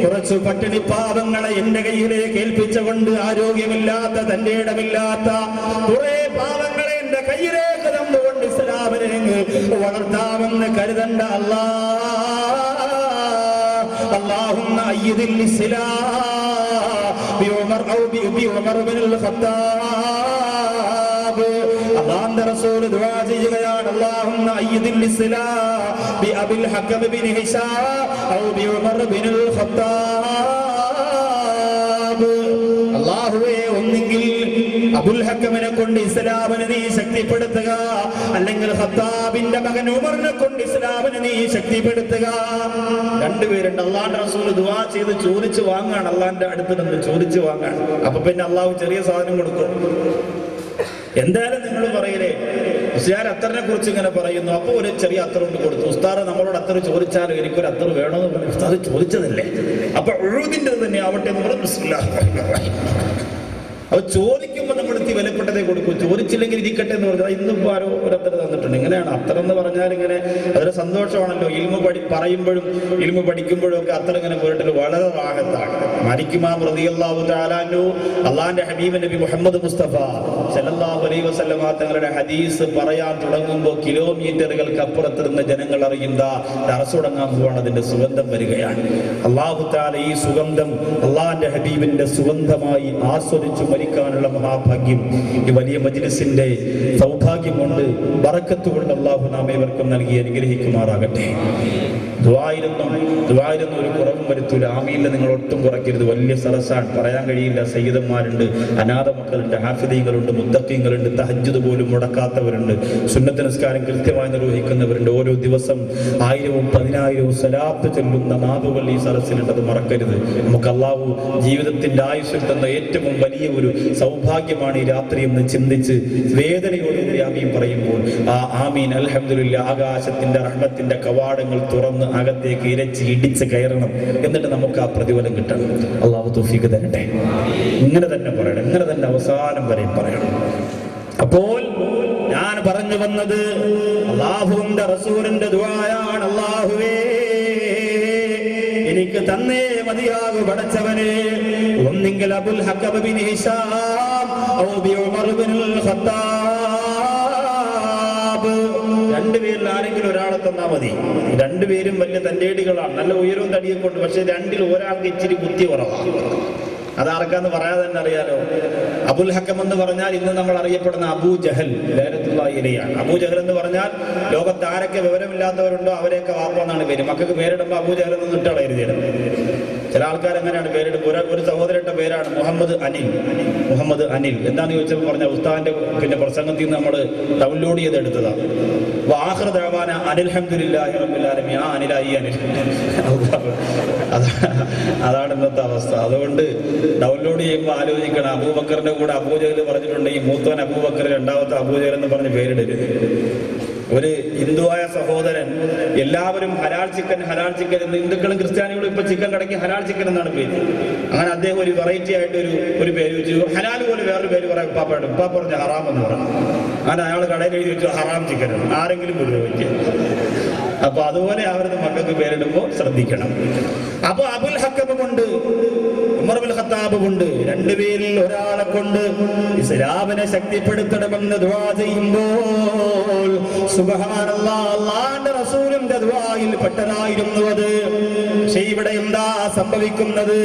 കുറച്ചു പട്ടിണി പാവങ്ങളെ എന്റെ കയ്യിലേക്ക് ഏൽപ്പിച്ചുകൊണ്ട് ആരോഗ്യമില്ലാത്ത, തന്റെ ഇടമില്ലാത്ത കുറെ പാവങ്ങളെ എന്റെ കയ്യിലേക്ക് തന്നുകൊണ്ട് ഇസ്ലാമിനെ വളർത്താമെന്ന് കരുതണ്ട. അല്ലാഹുമ്മ അയ്യിദിൽ ഇസ്ലാം ബിഉമർ ഔ ബിഉമർ ബിനുൽ ഖത്താബ്. അല്ലാഹുവിന്റെ റസൂൽ ദുആ ചെയ്യുകയാണ്. അല്ലാഹുമ്മ അയ്യിദിൽ ഇസ്ലാം ബി അബിൽ ഹക്കം ബിൻ ഹിശാം ഔ ബിഉമർ ബിനുൽ ഖത്താബ്. അല്ലാഹുവേ, ഒന്നെങ്കിൽ അബുൽ ഹക്കമിനെ കൊണ്ട് ഇസ്ലാമിനെ നീ ശക്തിപ്പെടുത്തുക, അല്ലെങ്കിൽ ഖത്താബിന്റെ മകൻ ഉമറിനെ കൊണ്ട് ഇസ്ലാമിനെ നീ ശക്തിപ്പെടുത്തുക. 2 പേരുണ്ട്. അള്ളാന്റെ റസൂൽ ദുആ ചെയ്ത് ചോദിച്ചു വാങ്ങാണ്. അള്ളാന്റെ അടുത്ത് നിന്ന് ചോദിച്ചു വാങ്ങാണ്. അപ്പൊ പിന്നെ അള്ളാഹു ചെറിയ സാധനം കൊടുക്കും. എന്തായാലും നിങ്ങൾ പറയില്ലേ, ഉസ്താദ് അത്തറിനെ കുറിച്ച് ഇങ്ങനെ പറയുന്നു, അപ്പൊ ഒരു ചെറിയ അത്തർ കൊണ്ട് കൊടുത്തു. ഉസ്താദ് നമ്മളോട് അത്തർ ചോദിച്ചാലും എനിക്കൊരു അത്തർ വേണമെന്ന് പറഞ്ഞു. ഉസ്താദ് ചോദിച്ചതല്ലേ, അപ്പൊ ഉഴുതിൻ്റെ തന്നെ ആവട്ടെ എന്ന് പറഞ്ഞു. അപ്പൊ ചോദിക്കുമ്പോൾ നമ്മൾ എത്തി വിലപ്പെട്ടതേ കൊടുക്കും. ചോദിച്ചില്ലെങ്കിൽ ഇരിക്കട്ടെ എന്ന് പറഞ്ഞാൽ ഇന്നിപ്പോ ആരോ ഒരത്തർ തന്നിട്ടുണ്ട്. ഇങ്ങനെയാണ് അത്തർ എന്ന് പറഞ്ഞാൽ. ഇങ്ങനെ അതൊരു സന്തോഷമാണല്ലോ. പറയുമ്പോഴും ഇൽമു പഠിക്കുമ്പോഴും ഒക്കെ അത്തർ ഇങ്ങനെ പോയിട്ട് വളരെ റാഹത്താണ്. മലിക്കുമാം റളിയല്ലാഹു തആല അൻഹു അള്ളാന്റെ ഹബീബ് നബി മുഹമ്മദ് മുസ്തഫ സല്ലല്ലാഹു അലൈഹി വസല്ലം തങ്ങളുടെ ഹദീസ് പറയാൻ തുടങ്ങുമ്പോൾ കിലോമീറ്ററുകൾക്ക് അപ്പുറത്തിരുന്ന ജനങ്ങൾ അറിയുന്ന ദർസുടങ്ങാൻ പോവാണ്. അതിന്റെ സുഗന്ധം വരികയാണ്. അല്ലാഹു തആല ഈ സുഗന്ധം അള്ളാന്റെ ഹബീബിന്റെ സുഗന്ധമായി ആസ്വദിച്ചു മരിക്കാനുള്ള മഹാഭാഗ്യം ഈ വലിയ മജ്ലിസിന്റെ സൗഭാഗ്യം കൊണ്ട്, ബറക്കത്ത് കൊണ്ട് അല്ലാഹു നാം ഏവർക്കും നൽകി അനുഗ്രഹിക്കുമാറാകട്ടെ. ദുആയിരുന്നു ഒരു കുറവും വരുത്തൂല. ആമീനിൽ നിങ്ങൾ ഒട്ടും കുറയ്ക്കരുത്. വലിയ സരസാണ്, പറയാൻ കഴിയില്ല. സയ്യിദന്മാരുണ്ട്, അനാഥ മക്കളുണ്ട്, ഹാഫിദീങ്ങളുണ്ട്, മുത്തഖീങ്ങളുണ്ട്, തഹജ്ജുദ് പോലും മുടക്കാത്തവരുണ്ട്, സുന്നത്ത് നിസ്കാരം കൃത്യമായി നിർവഹിക്കുന്നവരുണ്ട്. ഓരോ ദിവസം 1000-ഉം 10,000-ഉം സ്വലാത്ത് ചൊല്ലുന്ന നാദുകൾ ഈ സരസിലുണ്ട്. അത് മറക്കരുത്. നമുക്ക് അല്ലാഹു ജീവിതത്തിന്റെ ആയുസ്സിൽ തന്ന ഏറ്റവും വലിയ ഒരു സൗഭാഗ്യമാണ് ഈ രാത്രി എന്ന് ചിന്തിച്ച് വേദനയോടുകൂടി ആമീൻ പറയുമ്പോൾ ആ ആമീൻ അൽഹംദുലില്ലാ ആകാശത്തിന്റെ റഹ്മത്തിന്റെ കവാടങ്ങൾ തുറന്ന് അകത്തേക്ക് ഇരച്ച് ഇടിച്ച് കയറണം. എന്നിട്ട് നമുക്ക് ആ പ്രതിഫലം കിട്ടണം. അല്ലാഹു തൗഫീഖ് തരട്ടെ. ഇങ്ങനെ തന്നെ പറയണം, ഇങ്ങനെ തന്നെ അവസാനം വരെ പറയണം. അപ്പോൾ ഞാൻ പറഞ്ഞു വന്നത് അല്ലാഹുവിന്റെ റസൂലിന്റെ ദുആയാണ്. അല്ലാഹുവേ, എനിക്ക് തന്നേ മതിയാകു പടച്ചവനെ. ഒന്നെങ്കിൽ അബുൽ ഹക്കം ബിൻ ഹിശാം ഔ ബിഉമർ ബിനുൽ ഖത്താബ്. 2 പേരിൽ ആരെങ്കിലും ഒരാളെ തന്നാ മതി. 2 പേരും വലിയ തന്റേടികളാണ്, നല്ല ഉയരവും തടിയൊക്കെ ഉണ്ട്. പക്ഷെ 2-ൽ ഒരാൾക്ക് ഇച്ചിരി ബുദ്ധി കുറവാണ്. അതാർക്കാന്ന് പറയാതെ തന്നെ അറിയാലോ. അബുൽ ഹക്കം എന്ന് പറഞ്ഞാൽ ഇന്ന് നമ്മൾ അറിയപ്പെടുന്ന അബൂ ജഹൽ ലഅനത്തുല്ലാഹിയാണ്. അബൂ ജഹൽ എന്ന് പറഞ്ഞാൽ ലോകത്ത് ആരൊക്കെ വിവരമില്ലാത്തവരുണ്ടോ അവരെയൊക്കെ വാപ്പ എന്നാണ് പേര്. മക്കൾക്ക് പേരിടുമ്പോൾ അബൂ ജഹൽ എന്ന് ഇട്ടാണ് എഴുതിയത്. ചില ആൾക്കാർ അങ്ങനെയാണ് പേരിടുമ്പോൾ. ഒരു സഹോദരന്റെ പേരാണ് മുഹമ്മദ് അനിൽ. മുഹമ്മദ് അനിൽ എന്താന്ന് ചോദിച്ചപ്പോൾ പറഞ്ഞ ഉസ്താദിന്റെ പ്രസംഗത്തിൽ നിന്ന് നമ്മൾ ഡൗൺലോഡ് ചെയ്ത് എടുത്തതാണ്. ആഖിറു ദഅവാന അൽഹംദുലില്ലാഹി റബ്ബിൽ ആലമീൻ. ആ അനിലായി അനിൽ അതാണ് ഇന്നത്തെ അവസ്ഥ. അതുകൊണ്ട് ഡൗൺലോഡ് ചെയ്യുമ്പോൾ ആലോചിക്കണം. അബൂബക്കറിന്റെ കൂടെ അബൂജഹൽ പറഞ്ഞിട്ടുണ്ടെങ്കിൽ മൂത്തവൻ അബൂബക്കർ, രണ്ടാമത്തെ അബൂജഹൽ എന്ന് പറഞ്ഞ് പേരിടരുത്. ഒരു ഹിന്ദുവായ സഹോദരൻ എല്ലാവരും ഹലാൽ ചിക്കൻ എന്ന്, ഹിന്ദുക്കളും ക്രിസ്ത്യാനികളും ഇപ്പൊ ചിക്കൻ കടക്കി ഹലാൽ ചിക്കൻ എന്നാണ് പേര്. അങ്ങനെ അദ്ദേഹം ഒരു വെറൈറ്റി ആയിട്ട് ഒരു പേര് വെച്ചു. ഹലാൽ പോലെ വേറൊരു പേര് പറയാം ഉപ്പാപ്പയുടെ. ഉപ്പാപ്പ പറഞ്ഞ ഹറാം എന്ന് പറഞ്ഞു. അങ്ങനെ അയാൾ കടയിൽ എഴുതി വെച്ചു ഹറാം ചിക്കൻ എന്ന്. ആരെങ്കിലും ഉപയോഗിക്കുക. അപ്പൊ അതുപോലെ അവരുടെ മക്കൾക്ക് പേരിടുമ്പോൾ ശ്രദ്ധിക്കണം. അപ്പൊ അബുൽ ഹക്കം കൊണ്ട് ഉമർ ബിൻ ഖത്താബ് കൊണ്ട് രണ്ടുപേരിൽ ഒരാളെ കൊണ്ട് ഇസ്ലാമിനെ ശക്തിപ്പെടുത്തണമെന്ന് ദുആ ചെയ്യുമ്പോൾ സുബ്ഹാനല്ലാഹ്, അല്ലാഹുവിന്റെ റസൂലിന്റെ ദുആയിൽ പെട്ടതായിരുന്നു അത്. പക്ഷേ ഇവിടെ എന്താ സംഭവിക്കുന്നത്?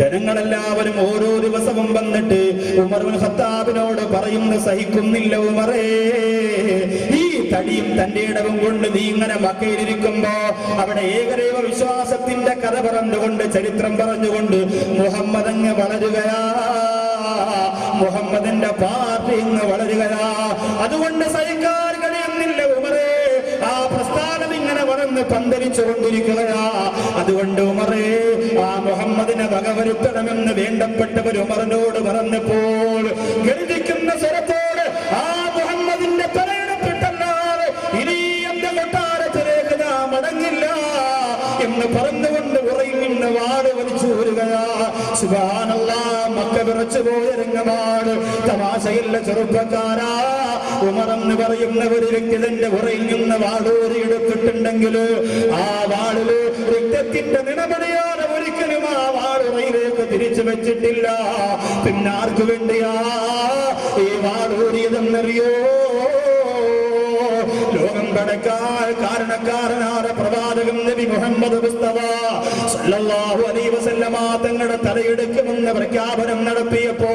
ജനങ്ങളെല്ലാവരും ഓരോ ദിവസവും വന്നിട്ട് ഉമർ ബിൻ ഖത്താബിനോട് പറയുന്നു, സഹിക്കുന്നില്ല ഉമറേ, ഈ തടിയും തന്റെ ഇടവും കൊണ്ട് നീ ഇങ്ങനെ മക്കയിലിരിക്കുമ്പോ അവിടെ ഏകദൈവ വിശ്വാസത്തിന്റെ കഥ പറഞ്ഞുകൊണ്ട്, ചരിത്രം പറഞ്ഞുകൊണ്ട് മുഹമ്മദ് അങ്ങ് വളരുകയാ, മുഹമ്മദിന്റെ പാർട്ടി ഇങ്ങ് വളരുകയാ. അതുകൊണ്ട് സഹിക്കാൻ കഴിയുന്നില്ല ഉമറേ, ആ പ്രസ്ഥാനം ഇങ്ങനെ വളർന്ന് പന്തലിച്ചുകൊണ്ടിരിക്കുകയാ. അതുകൊണ്ട് ഉമറേ, ആ മുഹമ്മദിനെ വകവരുത്തണമെന്ന് വേണ്ടപ്പെട്ടവർ ഉമറിനോട് പറഞ്ഞപ്പോൾ ഗർജിക്കുന്ന സ്വരത്തോട് ആ മുഹമ്മദിന്റെ തലയിടപ്പെട്ടല്ലാതെ ഇനി എന്റെ കൊട്ടാരത്തിലേക്ക് ഞാൻ മടങ്ങില്ല എന്ന് പറഞ്ഞുകൊണ്ട് ഉറയിൽ നിന്ന് വാട് വലിച്ചു വരികയാ. സുബ്ഹാനല്ലാഹ്, മക്ക വിറച്ചു പോയ രംഗമാണ്. തമാശയില്ല ചെറുപ്പക്കാരാ. ഉമർ എന്ന് പറയുന്ന ഒരു വ്യക്തി തന്റെ ഉറയിൽ നിന്ന് വാളൂരി എടുത്തിട്ടുണ്ടെങ്കിൽ ആ വാളില് രക്തത്തിന്റെ നിണപടിയാതെ ഒരിക്കലും ആ വാളുറയിലേക്ക് തിരിച്ചു വെച്ചിട്ടില്ല. പിന്നെ ആർക്കു വേണ്ടിയാ ഈ വാളൂരിയതെന്നറിയോ? ലോകം കടക്കാൻ കാരണക്കാരനായ പ്രവാചകൻ നബി മുഹമ്മദ് മുസ്തഫ സല്ലല്ലാഹു അലൈഹി വസല്ലമ തങ്ങളുടെ തലയെടുക്കുമെന്ന് പ്രഖ്യാപനം നടത്തിയപ്പോ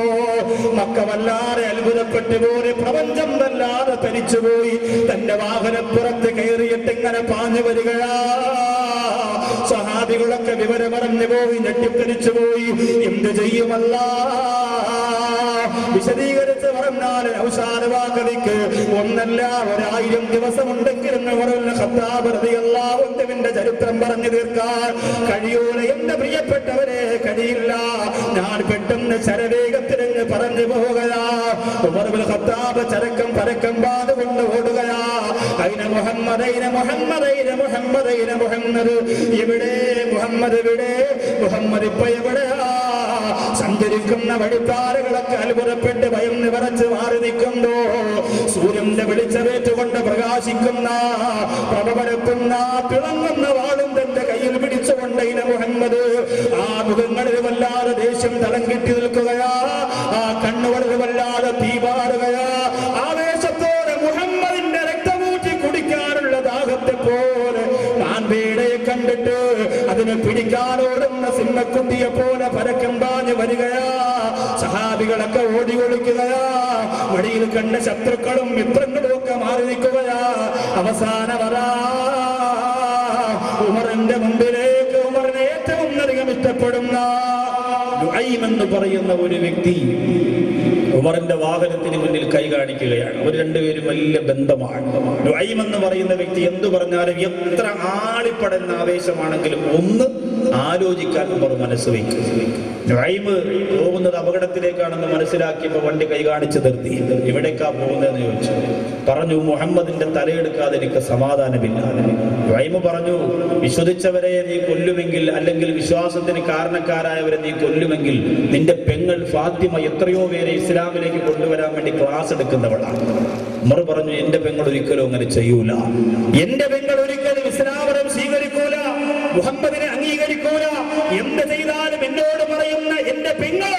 മക്ക വല്ലാതെ അത്ഭുതപ്പെട്ടു പോയി. പ്രപഞ്ചം വല്ലാതെ തനിച്ചുപോയി. തന്റെ വാഹനപ്പുറത്ത് കയറിയിട്ട് ഇങ്ങനെ പാഞ്ഞു വരികയാ. സഹാബികളൊക്കെ വിവരമറിഞ്ഞു പോയി, ഞെട്ടിത്തെരിച്ചു പോയി. എന്ത് ചെയ്യുമല്ല? വിശദീകരിച്ച് പറഞ്ഞാൽ അവസാന വാക്കതിക്ക് ഒന്നല്ല 1000 ദിവസമുണ്ടെങ്കിലും ഖത്താബിന്റെ ചരിത്രം പറഞ്ഞു തീർക്കാൻ കഴിയൂല. എന്റെ പ്രിയപ്പെട്ടവരെ, കഴിയില്ല. ഞാൻ പെട്ടെന്ന് ശരവേഗത്തിലെന്ന് പറഞ്ഞു പോവുകയാ. ഉമർ ബിൻ ഖത്താബ് ചരക്കം പരക്കം പാടുകൊണ്ട് ഓടുകയാ. അയിന മുഹമ്മദ്, അയിന മുഹമ്മദ്, അയിന മുഹമ്മദ്, അയിന മുഹമ്മദ്. എവിടെ മുഹമ്മദ്? എവിടെ മുഹമ്മദ്? ഇപ്പൊ എവിടെയാ? സഞ്ചരിക്കുന്ന വഴിത്താരകളൊക്കെ അത്ഭുതപ്പെട്ട് ഭയന്ന് വിറച്ച് മാറി നിൽക്കുന്നു. സൂര്യന്റെ വെളിച്ചമേറ്റുകൊണ്ട് പ്രകാശിക്കുന്ന പ്രഭപരത്തുന്ന തിളങ്ങുന്ന വാളും തന്റെ കയ്യിൽ പിടിച്ചുകൊണ്ട് ഇന മുഹമ്മദ് ആ മുഖങ്ങളിൽ വല്ലാതെ ദേഷ്യം തളം കെട്ടി നിൽക്കുകയാ. ആ കണ്ണുകളിൽ വല്ലാതെ തീപാറുകയാ. ആവേശത്തോടെ മുഹമ്മദിന്റെ രക്തമൂറ്റി കുടിക്കാനുള്ള ദാഹത്തെ പോലെ മാൻപേടയെ കണ്ടിട്ട് അതിനെ പിടിക്കാനോടുന്ന സിംഹക്കുട്ടിയെ പോലെ പരക്കം പാഞ്ഞു വരികയാ. സഹാബികളൊക്കെ ഓടി ഒളിക്കുകയാ. വഴിയിൽ കണ്ട ശത്രുക്കളും മിത്രങ്ങളും ഒക്കെ മാറി നിൽക്കുകയാ. അവസാന വരാ ഉമറിന്റെ മുമ്പിലേക്ക് ഉമറിനെ ഏറ്റവും അധികം ഇഷ്ടപ്പെടുന്ന ദുഐം എന്ന് പറയുന്ന ഒരു വ്യക്തി ഉമറിന്റെ വാഹനത്തിന് മുന്നിൽ കൈ കാണിക്കുകയാണ്. അവർ രണ്ടുപേരും വലിയ ബന്ധമാണ്. ദുഐം എന്ന് പറയുന്ന വ്യക്തി എന്തു പറഞ്ഞാലും എത്ര ആളിപ്പടുന്ന ആവേശമാണെങ്കിലും ഒന്ന് ആലോചിക്കാൻ ഉമർ മനസ്സ് വയ്ക്കും. ദുഐം പോകുന്നത് അപകടത്തിലേക്കാണെന്ന് മനസ്സിലാക്കിയപ്പോൾ വണ്ടി കൈ കാണിച്ച് നിർത്തി. എവിടേക്കാ പോകുന്നതെന്ന് ചോദിച്ചു. പറഞ്ഞു, മുഹമ്മദിന്റെ തലയെടുക്കാതെ എനിക്ക് സമാധാനമില്ല. ദുഐം പറഞ്ഞു, വിശ്വസിച്ചവരെ നീ കൊല്ലുമെങ്കിൽ, അല്ലെങ്കിൽ വിശ്വാസത്തിന് കാരണക്കാരായവരെ നീ കൊല്ലുമെങ്കിൽ, നിന്റെ പെങ്ങൾ ഫാത്തിമ എത്രയോ പേരെ ഇസ്ലാമിലേക്ക് കൊണ്ടുവരാൻ വേണ്ടി ക്ലാസ് എടുക്കുന്നവളാണ്. ഉമർ പറഞ്ഞു, എന്റെ പെങ്ങൾ ഒരിക്കലും അങ്ങനെ ചെയ്യൂല. എന്റെ പെങ്ങൾ ഒരിക്കലും ഇസ്ലാമിനെ സ്വീകരിക്കൂല, മുഹമ്മദിനെ അംഗീകരിക്കൂല. എന്ത് ചെയ്താലും എന്നോട് പറയുന്ന എന്റെ പെങ്ങൾ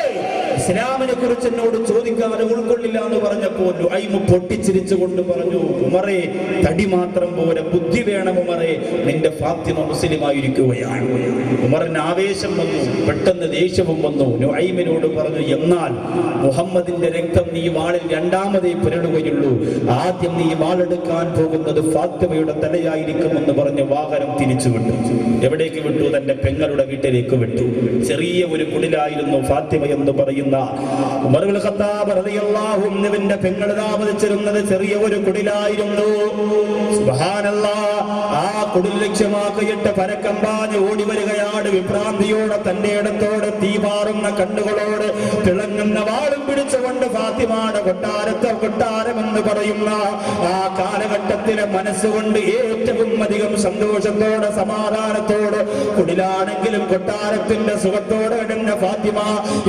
ഇസ്ലാമിനെ കുറിച്ച് എന്നോട് ചോദിക്കാതെ ഉൾക്കൊള്ളില്ല എന്ന് പറഞ്ഞപ്പോൾ നുഐം പൊട്ടിച്ചിരിച്ചുകൊണ്ട് പറഞ്ഞു, ഉമറേ, തടി മാത്രം പോലെ ബുദ്ധി വേണം ഉമറേ, നിന്റെ ഫാത്തിമ മുസ്ലിമായിരിക്കുകയാണ്. ഉമറിന് ആവേശം വന്നു, പെട്ടെന്ന് ദേഷ്യവും വന്നു. നുഐമിനോട് പറഞ്ഞു, എന്നാൽ മുഹമ്മദിന്റെ രക്തം നീ വാളിൽ രണ്ടാമതേ പുരളുകയുള്ളൂ, ആദ്യം നീ വാളെടുക്കാൻ പോകുന്നത് ഫാത്തിമയുടെ തലയായിരിക്കുമെന്ന് പറഞ്ഞ് വാഹനം തിരിച്ചുവിട്ടു. എവിടേക്ക് വിട്ടു? തന്റെ പെങ്ങളുടെ വീട്ടിലേക്ക് വിട്ടു. ചെറിയ ഒരു കുടിലായിരുന്നു ഫാത്തിമ എന്ന് പറയുന്ന. ഉമർ ഇബ്നുൽ ഖത്താബ് റളിയല്ലാഹു അൻഹുവിന്റെ പെങ്ങൾ താമസിച്ചിരുന്നത് ചെറിയ ഒരു കുടിലായിരുന്നു. സുബ്ഹാനല്ലാഹ്. ആ കുടിൽ ലക്ഷ്യമാക്കിയിട്ട് പരക്കം പാഞ്ഞ് ഓടി വരികയാണ് വിഭ്രാന്തിയോടെ, തന്റെ ഇടത്തോട് തീപാറുന്ന കണ്ണുകളോട് തിളങ്ങുന്ന വാളും പിടിച്ചുകൊണ്ട് ഫാത്തിമയുടെ കൊട്ടാരം എന്ന് പറയുന്ന ആ കാലഘട്ടത്തിലെ മനസ്സുകൊണ്ട് ഏറ്റവും അധികം സന്തോഷത്തോടെ സമാധാനത്തോടെ കുടിലാണെങ്കിലും കൊട്ടാരത്തിന്റെ സുഖത്തോടെ കിടന്ന ഫാത്തിമ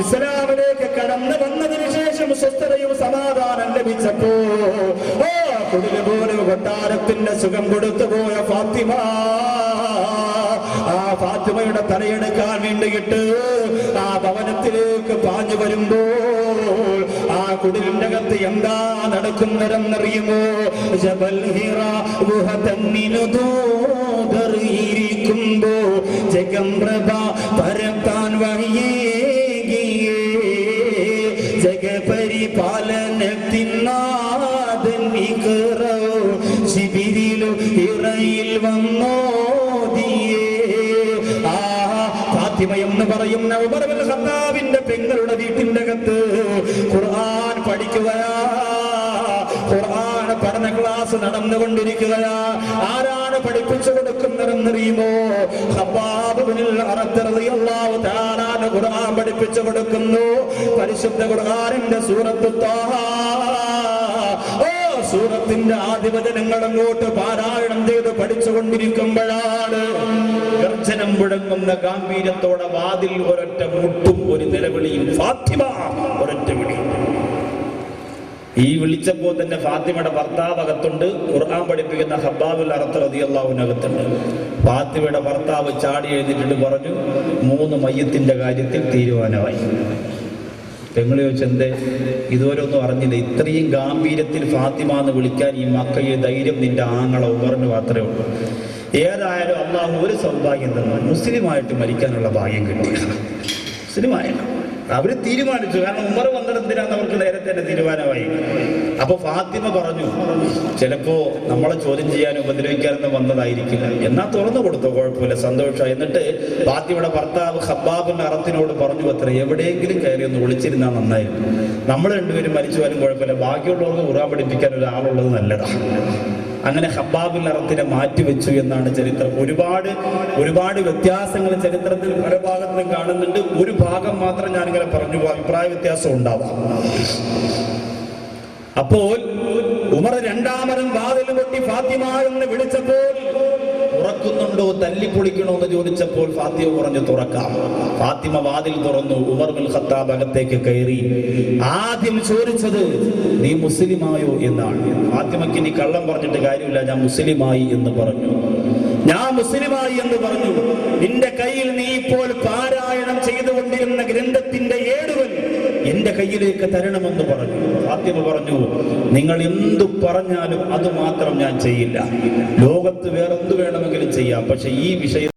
ഇസ്ലാമിലേക്ക് കടന്നു വന്നതിന് ശേഷം സ്വസ്ഥതയും സമാധാനം ലഭിച്ചപ്പോ കുടില് പോലെ കൊട്ടാരത്തിന്റെ സുഖം കൊടുത്തു പോയ ഫാത്തിമ ആ ഫാത്തിമയുടെ തലയെടുക്കാൻ വേണ്ടിയിട്ട് ആ ഭവനത്തിലേക്ക് പാഞ്ഞു വരുമ്പോൾ ആ കുടിലിന്റെ അകത്ത് എന്താ നടക്കുന്നതെന്നറിയുമോ? ജബൽ ഹിറ ഗുഹ തന്നിലുതോ ിരിക്കുമ്പോ ജഗം പ്രഭ പരത്താൻ വഴിയേകിയേ ജഗപരിപാലനത്തിനാഥൻ വികറോ ശിബിരിലു ഇറയിൽ വന്നോദിയേ. ആ ഫാത്തിമ എന്ന് പറയുന്ന ഉമർ ഇബ്നുൽ ഖത്താബിന്റെ പെങ്ങളുടെ വീട്ടിന്റെ അകത്ത് ഖുർആൻ പഠിക്കുകയാ, ഖുർആൻ പഠന ക്ലാസ് നടന്നുകൊണ്ടിരിക്കുകയാ. ആരാണ് പഠിപ്പിച്ചു കൊടുക്കുന്നതെന്നറിയുമോ? ഖബ്ബാബ് ഇബ്നുൽ അറത്ത് റളിയല്ലാഹു തആല ഖുർആൻ പഠിപ്പിച്ചു കൊടുക്കുന്നു. പരിശുദ്ധ ഖുർആനിന്റെ സൂറത്ത് ത്വാഹ, സൂറത്തിന്റെ ആദിവചനങ്ങൾ അങ്ങോട്ട് പാരായണം ചെയ്ത് പഠിച്ചുകൊണ്ടിരിക്കുമ്പോഴാണ് ഗർജനം മുഴങ്ങുന്ന ഗാംഭീര്യത്തോടെ വാതിൽ ഒരൊറ്റ മുട്ടും ഒരു നിലവിളിയും. ഫാത്തിമ ഒരൊറ്റ വിളി. ഈ വിളിച്ചപ്പോ തന്നെ ഫാത്തിമയുടെ ഭർത്താവ് അകത്തുണ്ട്, ഖുർആൻ പഠിപ്പിക്കുന്ന ഖബ്ബാബുൽ അറത്ത് റളിയല്ലാഹു അൻഹു അകത്തുണ്ട്. ഫാത്തിമയുടെ ഭർത്താവ് ചാടി എഴുന്നേറ്റിട്ട് പറഞ്ഞു, 3 മയ്യത്തിന്റെ കാര്യത്തിൽ തീരുമാനമായി. പെങ്ങള് ചോദിച്ചു, എന്തേ? ഇതുവരെ ഒന്നും അറിഞ്ഞില്ല. ഇത്രയും ഗാംഭീര്യത്തിൽ ഫാത്തിമ എന്ന് വിളിക്കാൻ ഈ മക്കയെ ധൈര്യം നിന്റെ ആങ്ങള ഉമറിന് മാത്രമേ ഉള്ളൂ. ഏതായാലും അള്ളാഹു ഒരു സൗഭാഗ്യം തന്നു, മുസ്ലിമായിട്ട് മരിക്കാനുള്ള ഭാഗ്യം കിട്ടി. മുസ്ലിമായാലും അവര് തീരുമാനിച്ചു. കാരണം ഉമർ വന്നിടത്തിനാന്ന് അവർക്ക് നേരത്തെ തന്നെ തീരുമാനമായി. അപ്പൊ ഫാത്തിമ പറഞ്ഞു, ചിലപ്പോ നമ്മളെ ചോദ്യം ചെയ്യാനും ഉപദ്രവിക്കാനൊന്നും വന്നതായിരിക്കില്ല, എന്നാ തുറന്നു കൊടുത്തോ, കുഴപ്പമില്ല, സന്തോഷം. എന്നിട്ട് ഫാത്തിമയുടെ ഭർത്താവ് ഖബ്ബാബിന്റെ അറത്തിനോട് പറഞ്ഞു, അത്ര എവിടെയെങ്കിലും കയറി ഒന്ന് വിളിച്ചിരുന്നാ നന്നായിരുന്നു. നമ്മൾ രണ്ടുപേരും മരിച്ചു പോലും കുഴപ്പമില്ല, ബാക്കിയുള്ളവർക്ക് ഖുർആൻ പഠിപ്പിക്കാൻ ഒരാളുള്ളത് നല്ലതാണ്. അങ്ങനെ ഖബ്ബാബുൽ അറത്തിനെ മാറ്റിവെച്ചു എന്നാണ് ചരിത്രം. ഒരുപാട് വ്യത്യാസങ്ങൾ ചരിത്രത്തിൽ പല ഭാഗത്തും കാണുന്നുണ്ട്. ഒരു ഭാഗം മാത്രം ഞാനിങ്ങനെ പറഞ്ഞു, അഭിപ്രായ വ്യത്യാസം ഉണ്ടാവാം. അപ്പോൾ ഉമർ രണ്ടാമതും വാതിൽ കൊട്ടി ഫാത്തിമ എന്ന് വിളിച്ചപ്പോൾ, തുറക്കുന്നുണ്ടോ തല്ലിപ്പൊളിക്കണോ എന്ന് ചോദിച്ചപ്പോൾ ഫാത്തിമ പറഞ്ഞു, തുറക്കാം. ഫാത്തിമ വാതിൽ തുറന്നു. ഉമർ ഇബ്നുൽ ഖത്താബ് അകത്തേക്ക് കയറി. ആദ്യം ചോദിച്ചത്, നീ മുസ്ലിമായോ എന്നാണ്. ഫാത്തിമയ്ക്ക് ഇനി കള്ളം പറഞ്ഞിട്ട് കാര്യമില്ല, ഞാൻ മുസ്ലിമായി എന്ന് പറഞ്ഞു. ഞാൻ മുസ്ലിമായി എന്ന് പറഞ്ഞു. നിന്റെ കയ്യിൽ നീ ഇപ്പോൾ പാരായണം ചെയ്തുകൊണ്ടിരുന്ന ഗ്രന്ഥത്തിന്റെ ഏടുകൾ എന്റെ കയ്യിലേക്ക് തരണമെന്ന് പറഞ്ഞു. ഫാത്തിമ പറഞ്ഞു, നിങ്ങൾ എന്തു പറഞ്ഞാലും അത് മാത്രം ഞാൻ ചെയ്യില്ല. ലോകത്ത് വേറെന്ത് വേണമെങ്കിലും ചെയ്യാം, പക്ഷെ ഈ വിഷയം